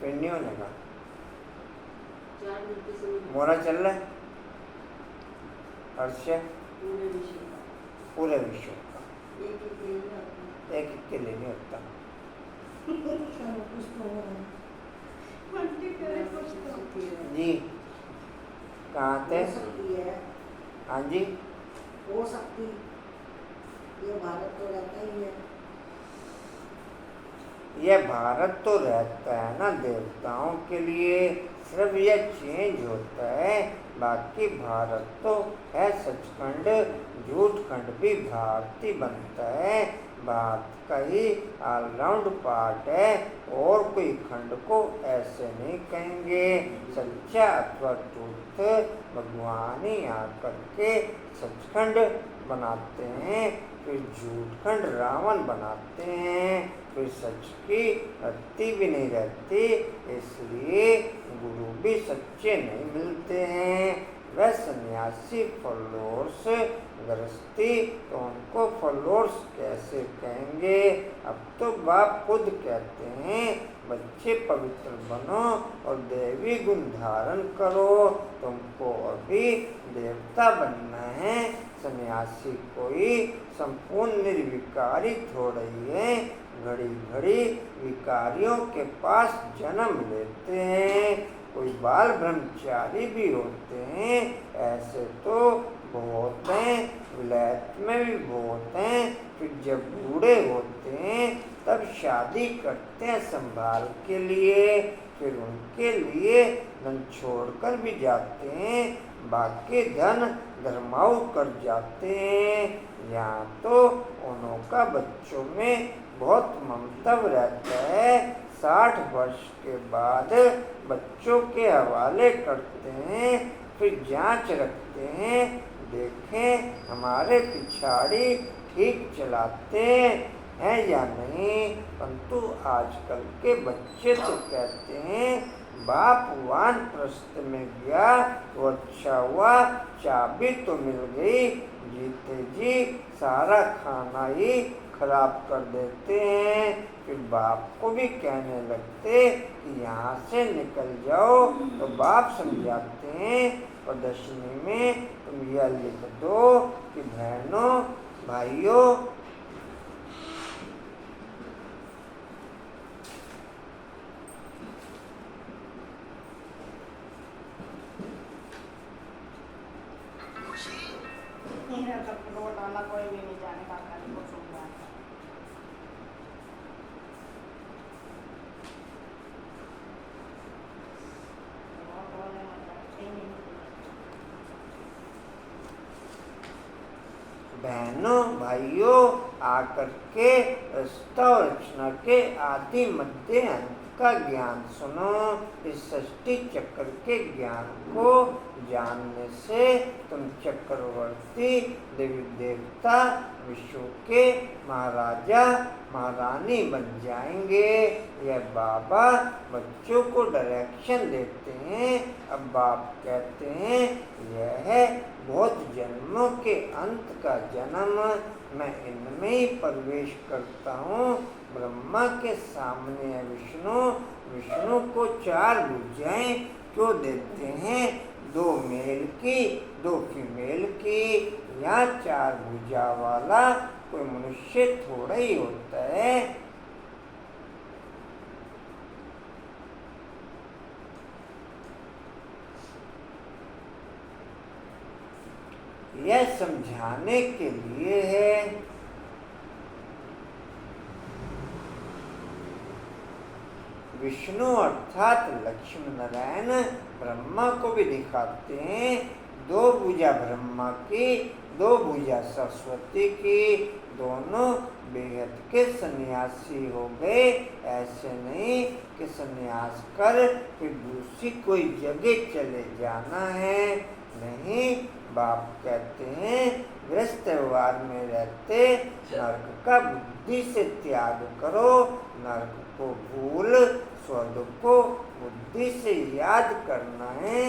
फिर नहीं होने का। मोरा चल रहा है हर्ष पूरे विश्व का एक के लिए नहीं होता। चलो कुछ तो हो रहा है। जी कहाँ थे? हो सकती है, हाँ जी हो सकती, ये भारत तो रहता ही है। यह भारत तो रहता है ना देवताओं के लिए, सिर्फ यह चेंज होता है। बाकी भारत तो है सचखंड, झूठखंड भी भारती बनता है। बात का ही ऑलराउंड पार्ट है, और कोई खंड को ऐसे नहीं कहेंगे। सच्चा अथवा झूठ भगवान ही आकर के सचखंड बनाते हैं, फिर झूठखंड रावण बनाते हैं, फिर सच की रत्ती भी नहीं रहती। इसलिए गुरु भी सच्चे नहीं मिलते हैं। वह सन्यासी फॉलोअर्स गृहस्थी तो उनको फॉलोअर्स कैसे कहेंगे? अब तो बाप खुद कहते हैं बच्चे पवित्र बनो और देवी गुण धारण करो। तुमको अभी देवता बनना है। सन्यासी कोई संपूर्ण निर्विकारी थोड़ी है, घड़ी घड़ी विकारियों के पास जन्म लेते हैं। कोई बाल ब्रह्मचारी भी होते हैं, ऐसे तो बहुत हैं, विलायत में भी बहुत हैं। फिर जब बूढ़े होते हैं तब शादी करते हैं संभाल के लिए, फिर उनके लिए धन छोड़कर भी जाते हैं, बाकी धन धर्माऊ कर जाते हैं। यहाँ तो उन्हों का बच्चों में बहुत ममता रहता है। 60 वर्ष के बाद बच्चों के हवाले करते हैं, फिर जांच रखते हैं, देखें हमारे पिछाड़ी ठीक चलाते हैं या नहीं। परंतु आजकल के बच्चे तो कहते हैं बाप वानप्रस्थ में गया तो अच्छा हुआ, चाबी तो मिल गई, जीते जी सारा खाना ही खराब कर देते हैं। फिर बाप को भी कहने लगते कि यहाँ से निकल जाओ, तो बाप समझाते हैं प्रदर्शनी में तुम यह लिख दो कि बहनों भाइयों मेरा तब रोड वाला कोई भी नहीं जाने का खाली को सुन रहा है। रोड वाले मतलब ही नहीं। बहनों भाइयों आकर के स्तव रचना के आदि मध्य अंत का ज्ञान सुनो। इस षष्टि चक्र के ज्ञान को जानने से तुम चक्रवर्ती देवी देवता विश्व के महाराजा महारानी बन जाएंगे। यह बाबा बच्चों को डायरेक्शन देते हैं। अब बाप कहते हैं यह है बहुत जन्मों के अंत का जन्म, मैं इनमें ही प्रवेश करता हूँ। ब्रह्मा के सामने है विष्णु, विष्णु को 4 भुजाएं क्यों देते हैं? 2 मेल की 2 फीमेल की। यहाँ 4 भुजा वाला कोई मनुष्य थोड़ा ही होता है। यह समझाने के लिए है विष्णु अर्थात लक्ष्मी नारायण ब्रह्मा को भी दिखाते हैं। 2 भुजा ब्रह्मा की 2 भुजा सरस्वती की। दोनों बेहद के सन्यासी हो गए। ऐसे नहीं कि सन्यास कर फिर दूसरी कोई जगह चले जाना है। नहीं, बाप कहते हैं व्यस्त व्यवहार में रहते नर्क का बुद्धि से त्याग करो। नर्क को भूल स्वर्ग को बुद्धि से याद करना है।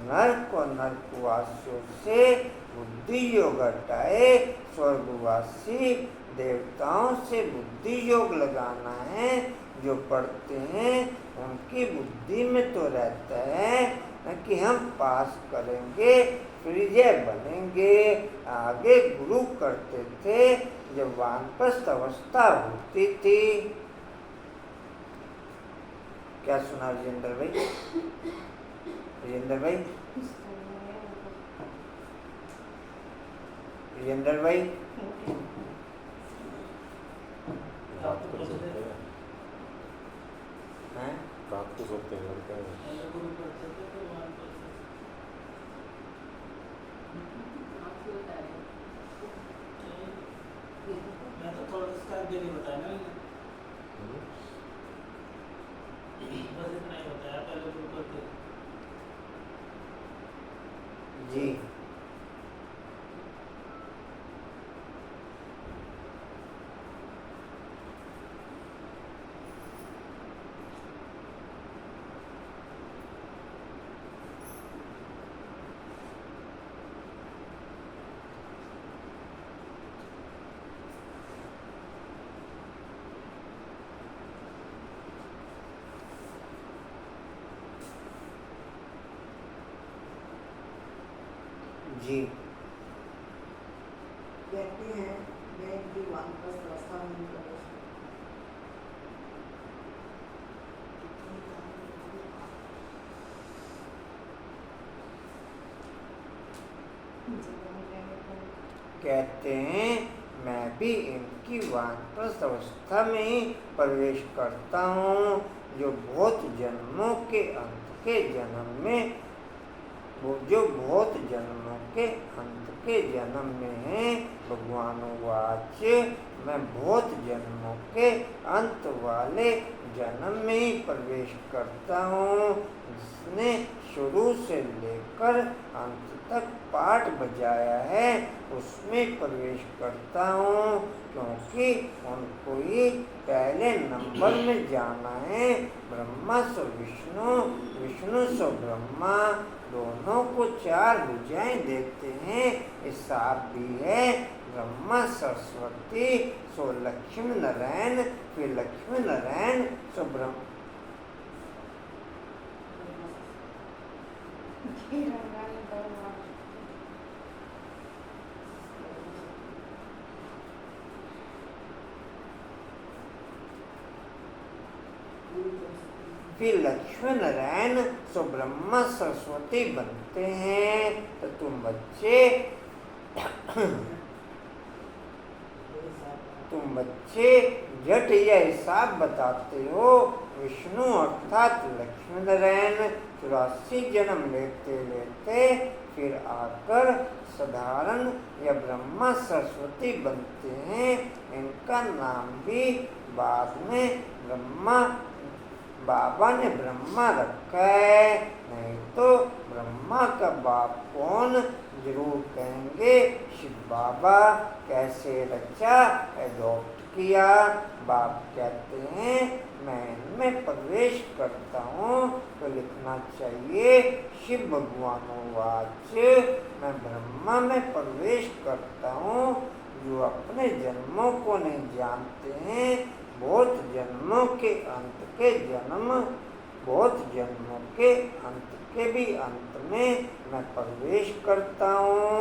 नर्क और नर्कवासियों से बुद्धि योग हटाए। स्वर्गवासी देवताओं से बुद्धि योग लगाना है। जो पढ़ते हैं उनकी बुद्धि में तो रहता है कि हम पास करेंगे फिर जय बनेंगे। आगे गुरु करते थे जब वानप्रस्थ अवस्था होती थी। क्या सुना राजेंद्र भाई? राजेंद्र भाई, राजेंद्र भाई रात को सोते हैं, हैं? रात को सोते हैं लड़का है। मैं तो थोड़ा सा आगे नहीं बताया ना, बस इतना ही बताया पहले गुरु करते जी। जी कहते हैं मैं इनकी वानप्रस्थ अवस्था में प्रवेश कहते हैं मैं भी इनकी वानप्रस्थ अवस्था में ही प्रवेश करता हूँ। जो बहुत जन्मों के अंत के जन्म में जो बहुत जन्मों के अंत के जन्म में है। भगवान वाच मैं बहुत जन्मों के अंत वाले जन्म में ही प्रवेश करता हूँ। जिसने शुरू से लेकर अंत तक पाठ बजाया है उसमें प्रवेश करता हूँ। क्योंकि उनको ही पहले नंबर में जाना है। ब्रह्मा सो विष्णु, विष्णु सो ब्रह्मा, दोनों को 4 भुजाएं देते हैं। हिसाब भी है ब्रह्मा सरस्वती सो लक्ष्मी नारायण, फिर लक्ष्मी नारायण सो ब्रह्मा। रंगाने दो फिर लक्ष्मण नारायण सो ब्रह्मा सरस्वती बनते हैं। तो तुम बच्चे झट यह हिसाब बताते हो। विष्णु अर्थात लक्ष्मण नारायण 84 जन्म लेते लेते फिर आकर साधारण या ब्रह्मा सरस्वती बनते हैं। इनका नाम भी बाद में बाबा ने ब्रह्मा रखा है, नहीं तो ब्रह्मा का बाप कौन जरूर कहेंगे शिव बाबा। कैसे रचा एडॉप्ट किया। बाप कहते हैं मैं इनमें प्रवेश करता हूँ तो लिखना चाहिए शिव भगवानोवाच। मैं ब्रह्मा में प्रवेश करता हूँ जो अपने जन्मों को नहीं जानते हैं। बहुत जन्मों के अंत के भी अंत में मैं प्रवेश करता हूँ।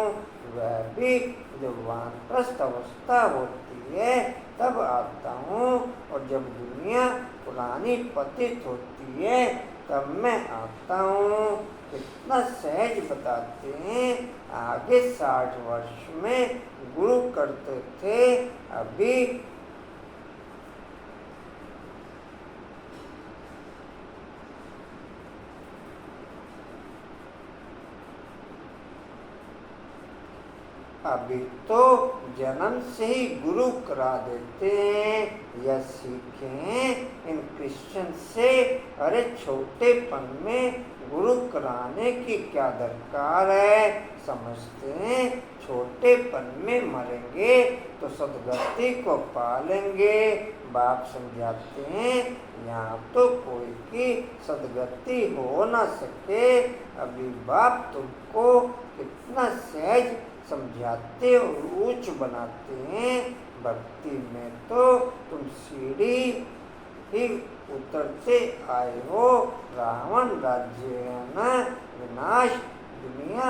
वह भी जब वानप्रस्थ अवस्था होती है तब आता हूँ, और जब दुनिया पुरानी पतित होती है तब मैं आता हूँ। कितना सहज बताते हैं। आगे 60 वर्ष में गुरु करते थे, अभी तो जन्म से ही गुरु करा देते हैं। यह सीखें इन क्रिश्चियन से। अरे छोटेपन में गुरु कराने की क्या दरकार है। समझते हैं छोटेपन में मरेंगे तो सदगति को पालेंगे। बाप समझाते हैं यहाँ तो कोई की सदगति हो न सके। अभी बाप तुमको कितना सहज समझाते और ऊंच बनाते हैं। भक्ति में तो तुम सीढ़ी ही उतरते आए हो। रावण राज्य न विनाश दुनिया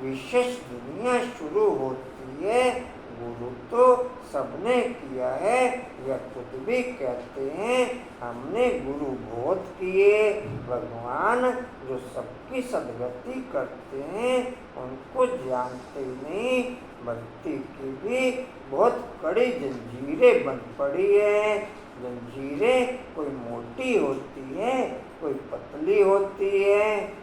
विशेष दुनिया शुरू होती है। गुरु तो सबने किया है। यह खुद भी कहते हैं हमने गुरु बहुत किए। भगवान जो सबकी सदगति करते हैं उनको जानते नहीं। भक्ति की भी बहुत कड़ी जंजीरें बन पड़ी है। जंजीरें कोई मोटी होती है, कोई पतली होती है।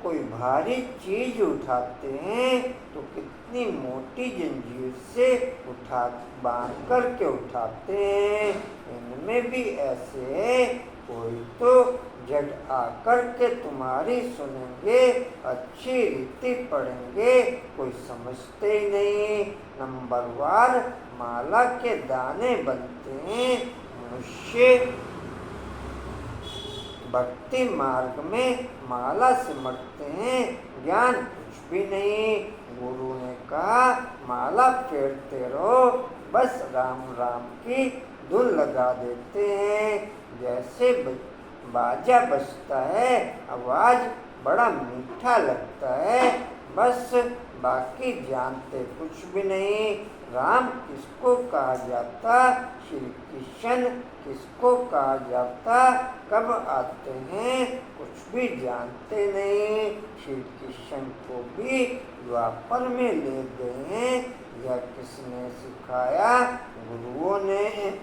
कोई भारी चीज उठाते हैं तो कितनी मोटी जंजीर से बांध करके उठाते हैं। इनमें भी ऐसे है। कोई तो झट आकर के तुम्हारी सुनेंगे, अच्छी रीति पढ़ेंगे, कोई समझते ही नहीं। नंबरवार माला के दाने बनते हैं। मनुष्य भक्ति मार्ग में माला सिमटते हैं, ज्ञान कुछ भी नहीं। गुरु ने कहा माला फेरते रहो, बस राम राम की धुन लगा देते हैं। जैसे बाजा बजता है, आवाज बड़ा मीठा लगता है, बस बाकी जानते कुछ भी नहीं। राम किसको कहा जाता, श्री कृष्ण किसको कहा जाता, कब आते हैं कुछ भी जानते नहीं। श्री कृष्ण को भी द्वापर में ले गए हैं। यह किसने सिखाया, गुरुओं ने।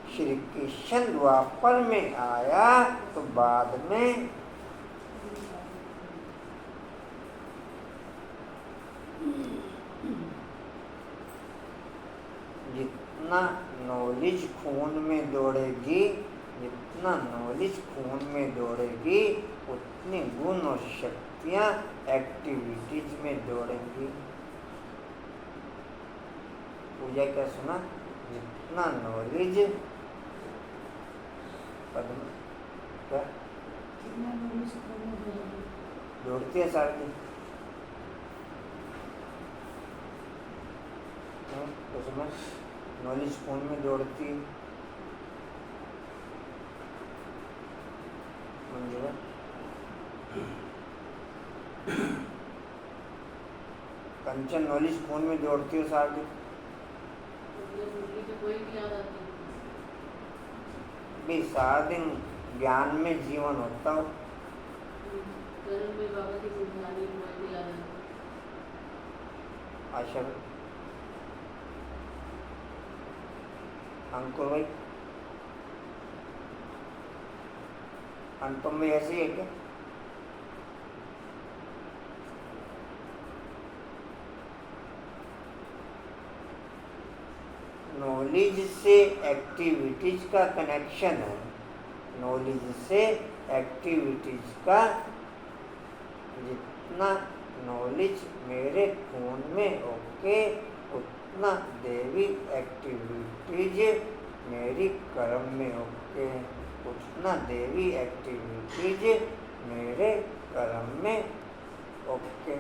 श्री कृष्ण द्वापर में आया तो बाद में जितना नॉलेज खून में दौड़ेगी, जितना नॉलेज खून में दौड़ेगी उतनी गुण और शक्तियाँ एक्टिविटीज में दौड़ेंगी। पूजा क्या सुना, जितना नॉलेज क्या दौड़ती है सारथी। उसमें नॉलेज फोन में जोड़ती है मंजुला। कंचन नॉलेज फोन में जोड़ती हो साथ भी सारा दिन ज्ञान में जीवन होता हो। आशा अंकुर भाई अनुपम भाई ऐसे ही है क्या? नॉलेज से एक्टिविटीज का कनेक्शन है। नॉलेज से एक्टिविटीज का जितना नॉलेज मेरे फोन में ओके उतना देवी एक्टिविटीज मेरी कर्म में ओके, उतना देवी एक्टिविटीज मेरे कर्म में ओके।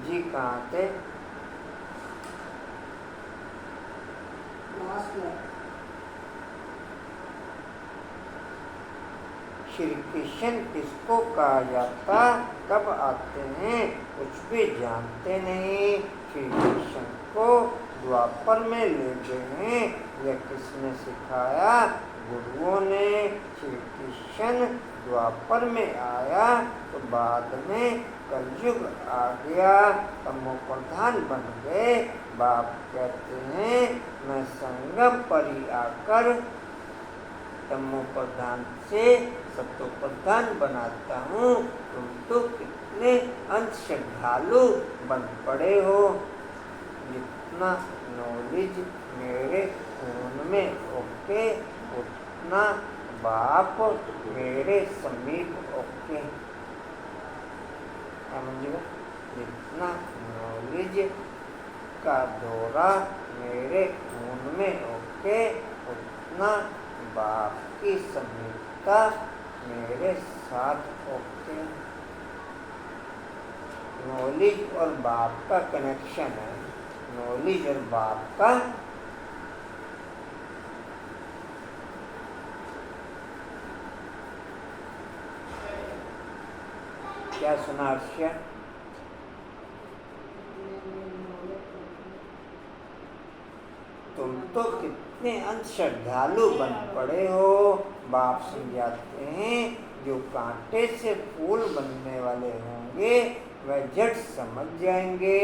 जी कहाँ थे? श्री कृष्ण किसको कहा जाता, कब आते हैं, कुछ भी जानते नहीं। श्री कृष्ण को द्वापर में ले गए हैं, यह किसने सिखाया? गुरुओं ने। श्री कृष्ण द्वापर में आया तो बाद में कलयुग आ गया, तमो प्रधान बन गए। बाप कहते हैं मैं संगम पर ही आकर तमो प्रधान से सत्व प्रधान बनाता हूँ। तुम तो कितने अंश श्रद्धालु बन पड़े हो। जितना नॉलेज मेरे खून में ओके उतना बाप मेरे समीप ओके। समझिएगा, जितना नॉलेज का दौरा मेरे खून में ओके उतना बाप की समीपता मेरे साथ ओके। नॉलेज और बाप का कनेक्शन है। नॉलेज और बाप का क्या सुना अर्ष्या? तुम तो कितने श्रद्धालु बन पड़े हो। बाप समझाते हैं जो कांटे से फूल बनने वाले होंगे वह झट समझ जाएंगे,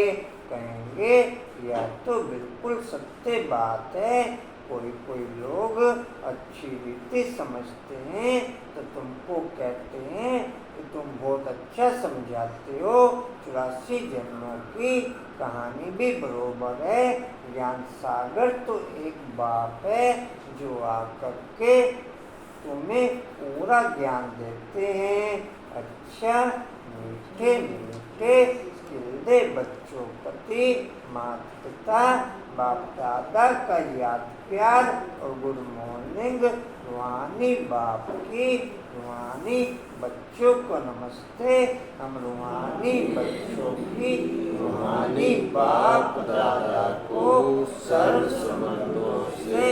कहेंगे यह तो बिल्कुल सत्य बात है। कोई कोई लोग अच्छी रीति समझते हैं तो तुमको कहते हैं कि तुम बहुत अच्छा समझाते हो। 84 जन्मों की कहानी भी बरोबर है। ज्ञान सागर तो एक बाप है जो आकर के तुम्हें पूरा ज्ञान देते हैं। अच्छा मीठे मीठे खिलदे बच्चों प्रति माता पिता बाप दादा का याद प्यार और गुड मॉर्निंग। रूहानी बाप की रूहानी बच्चों को नमस्ते। हम रूहानी बच्चों की रूहानी बाप दादा को सर्व संबंधों से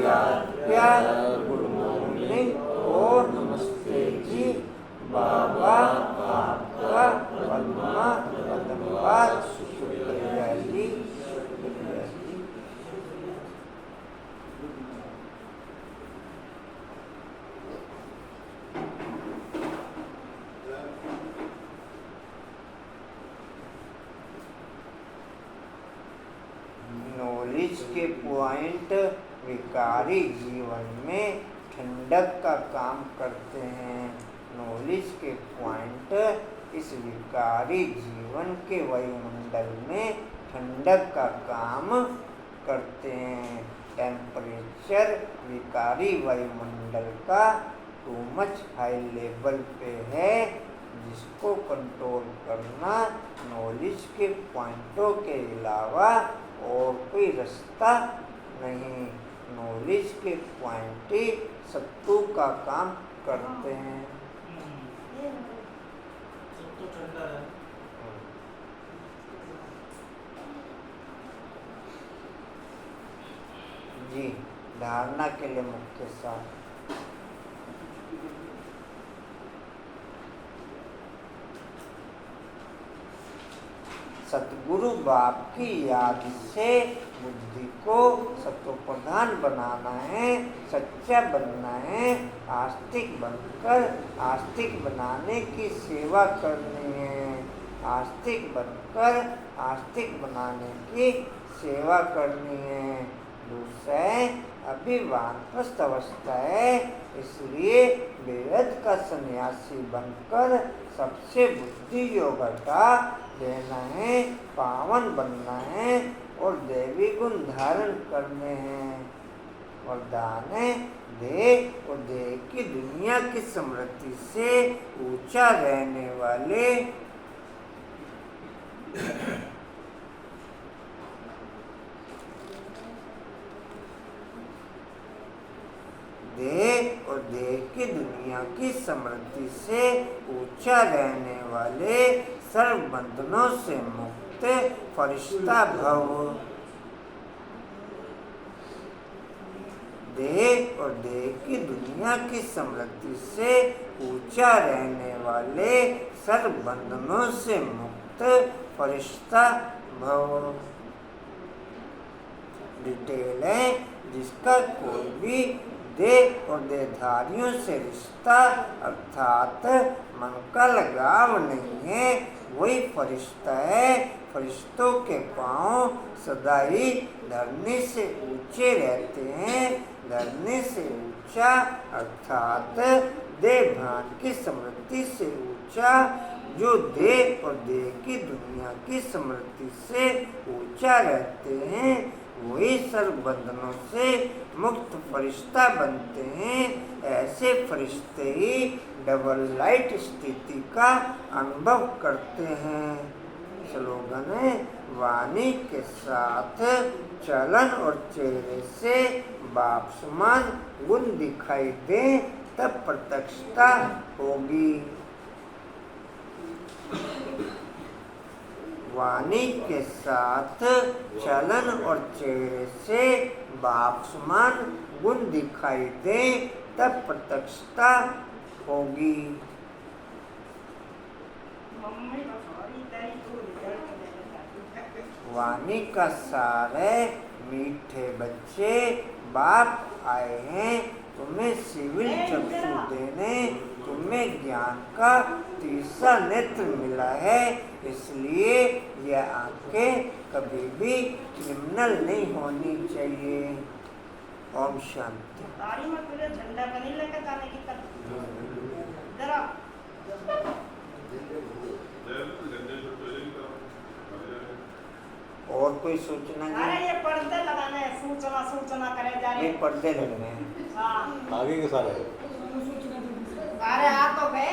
याद प्यार गुड मॉर्निंग और नमस्ते जी। बाबा आपका पद्मा धन्यवाद। शुक्रिया जी, शुक्रिया जी। नॉलेज के पॉइंट विकारी जीवन में ठंडक का काम करते हैं। नॉलेज के पॉइंट इस विकारी जीवन के वायुमंडल में ठंडक का काम करते हैं। टेम्परेचर विकारी वायुमंडल का टू मच हाई लेवल पे है, जिसको कंट्रोल करना नॉलेज के पॉइंटों के अलावा और कोई रास्ता नहीं। नॉलेज के पॉइंट ही सत्तू का काम करते हैं। तो ठंडा है। जी, धारणा के लिए मुख्य सार। सतगुरु बाप की याद से बुद्धि को सत्वप्रधान बनाना है, सच्चा बनना है, आस्तिक बनकर आस्तिक बनाने की सेवा करनी है। आस्तिक बनकर आस्तिक बनाने की सेवा करनी है। दूसरा है अभी वानप्रस्थ अवस्था है, इसलिए बेहद का सन्यासी बनकर सबसे बुद्धि योग हटा देना है, पावन बनना है और देवी गुण धारण करने हैं। वरदान है देह और देह की दुनिया की समृद्धि से ऊंचा रहने वाले देह और देह की दुनिया की समृद्धि से ऊंचा रहने वाले सर्व बंधनों से मुक्त फरिश्ता भव। देह और देह की दुनिया की समृद्धि से ऊंचा रहने वाले सर्व बंधनों से मुक्त फरिश्ता भव। डिटेल है जिसका कोई भी देह और देहधारियों से रिश्ता अर्थात मन का लगाव नहीं है, वही फरिश्ता है। फरिश्तों के पांव सदा ही धरने से ऊंचे रहते हैं। धरने से ऊंचा अर्थात देह भान की समृद्धि से ऊंचा। जो देह और देह की दुनिया की समृद्धि से ऊंचा रहते हैं वही सर्व बंधनों से मुक्त फरिश्ता बनते हैं। ऐसे फरिश्ते ही डबल लाइट स्थिति का अनुभव करते हैं। स्लोगन है वाणी के साथ चलन और चेहरे से बाप समान गुण दिखाई दे तब प्रत्यक्षता होगी। वाणी के साथ चलन और चेहरे से बाप समान गुण दिखाई दे तब प्रत्यक्षता होगी। वाणी का सार है मीठे बच्चे बाप आए हैं तुम्हें सिविल चक्षु देने, तुम्हें ज्ञान का तीसरा नेत्र मिला है, इसलिए यह आंखें कभी भी क्रिमिनल नहीं होनी चाहिए। ओम शांति। तारी में तुझे झंडा बनी लेकर जाने की कर जरा और कोई सूचना अरे नहीं? ये पर्दे लगाने हैं, सूचना सूचना करे जा रहे ये पर्दे लगने हैं। हाँ आगे के सारे अरे आ तो गए।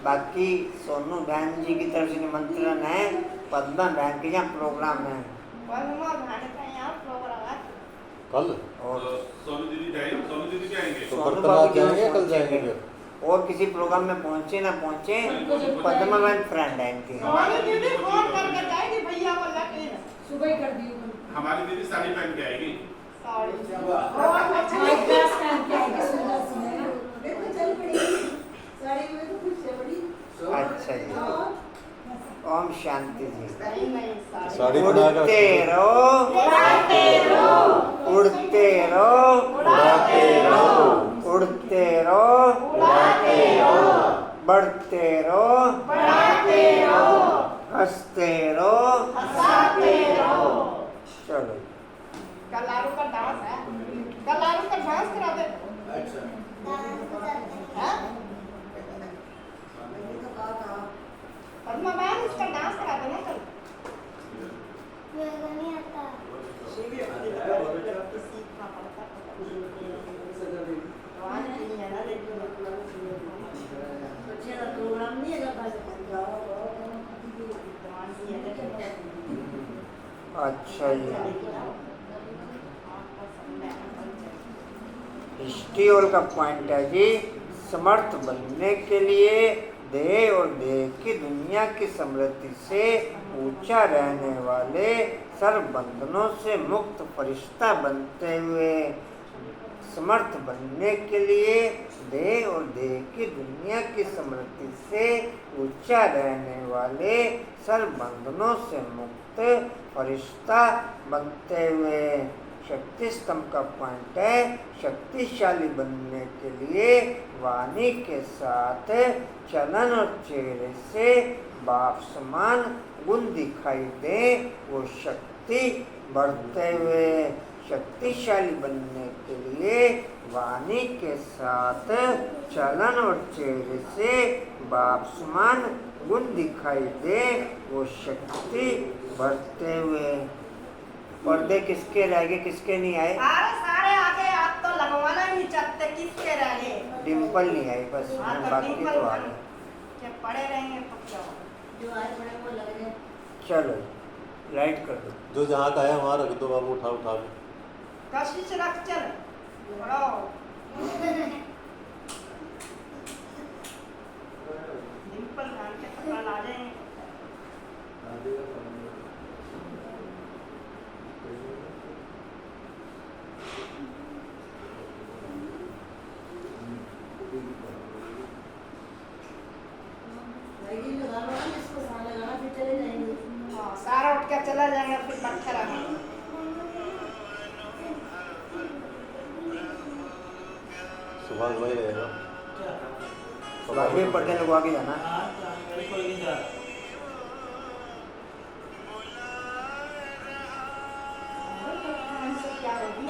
बाकी सोनू बहन जी की तरफ से निमंत्रण है, पद्मा बहन के यहाँ प्रोग्राम है पद्मा बहन का यहाँ प्रोग्राम है कल। और सोनू दीदी जाएंगे, सोनू दीदी भी आएंगे। तो सोनू बर्तन बाबू आज जी जाएंगे, कल पहुंचेंगे। जाएंगे फिर। और किसी प्रोग्राम में पहुंचे ना पहुंचे, पद्मा बहन फ्रेंड है इनकी। सोनी दीदी फोन करके जाएगी भैया को लेके सुबह ही कर दियो हमारी दीदी साड़ी पहन के आएगी। साड़ी और ड्रेस पहन के आएगी सुंदर सी है ना। देखो चल पड़ी साड़ी में तो खुश है बड़ी। अच्छा जी, ओम शांति जी। नहीं नहीं साड़ी बना कर उड़ते रहो, उड़ाते रहो, उड़ते रहो, उड़ाते रहो, उड़ते रहो, उड़ाते रहो, बढ़ते रहो, बढ़ाते रहो, हंसते रहो, हंसाते रहो। चलो कलारू का डांस है, कलारू का डांस करा दे। अच्छा हाँ? मैंने तो कहा था पद्मा बहन इसका डांस करा देना कल। सीखना पड़ता है। भगवान की है ना, लेकिन बच्चे का प्रोग्राम नहीं है जब जाओ भगवान की है लेकिन अच्छा जी। आपका संदेह हिस्ट्री का पॉइंट है जी, समर्थ बनने के लिए देह और देह की दुनिया की समृद्धि से ऊंचा रहने वाले सर्व बंधनों से मुक्त फरिश्ता बनते हुए समर्थ बनने के लिए देह और देह की दुनिया की समृद्धि से ऊंचा रहने वाले सर्व बंधनों से मुक्त फरिश्ता बनते हुए शक्ति स्तंभ का पॉइंट है शक्तिशाली बनने के लिए वाणी के साथ चलन और चेहरे से बाप समान गुण दिखाई दे वो शक्ति बढ़ते हुए शक्तिशाली बनने के लिए वाणी के साथ चलन और चेहरे से बाप समान गुण दिखाई दे वो शक्ति बढ़ते हुए पर्दे किसके रह गए किसके नहीं आए? अरे सारे आगे आप तो लगवाना ही नहीं चाहते किसके रह गए? डिम्पल नहीं आई बस बाकी तो आ गए। क्या पड़े रहेंगे तो क्या जो आए पड़े वो लग रहे। चलो लाइट कर दो। जो जहाँ का है वहाँ रख दो बाबू उठा उठा के। कशिश रख चल बड़ो डिम्पल खान के पता ला जाएंगे। सारा उठ के चला जाएंगे फिर बैठे रहेंगे। सुबह वही रहेगा। बाकी पर्दे लगवा के जाना। कोई नहीं जा क्या होगी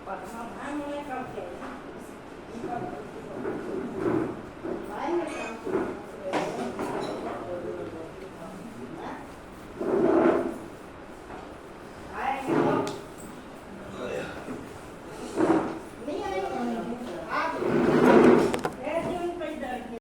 पद्मा भाई मुझे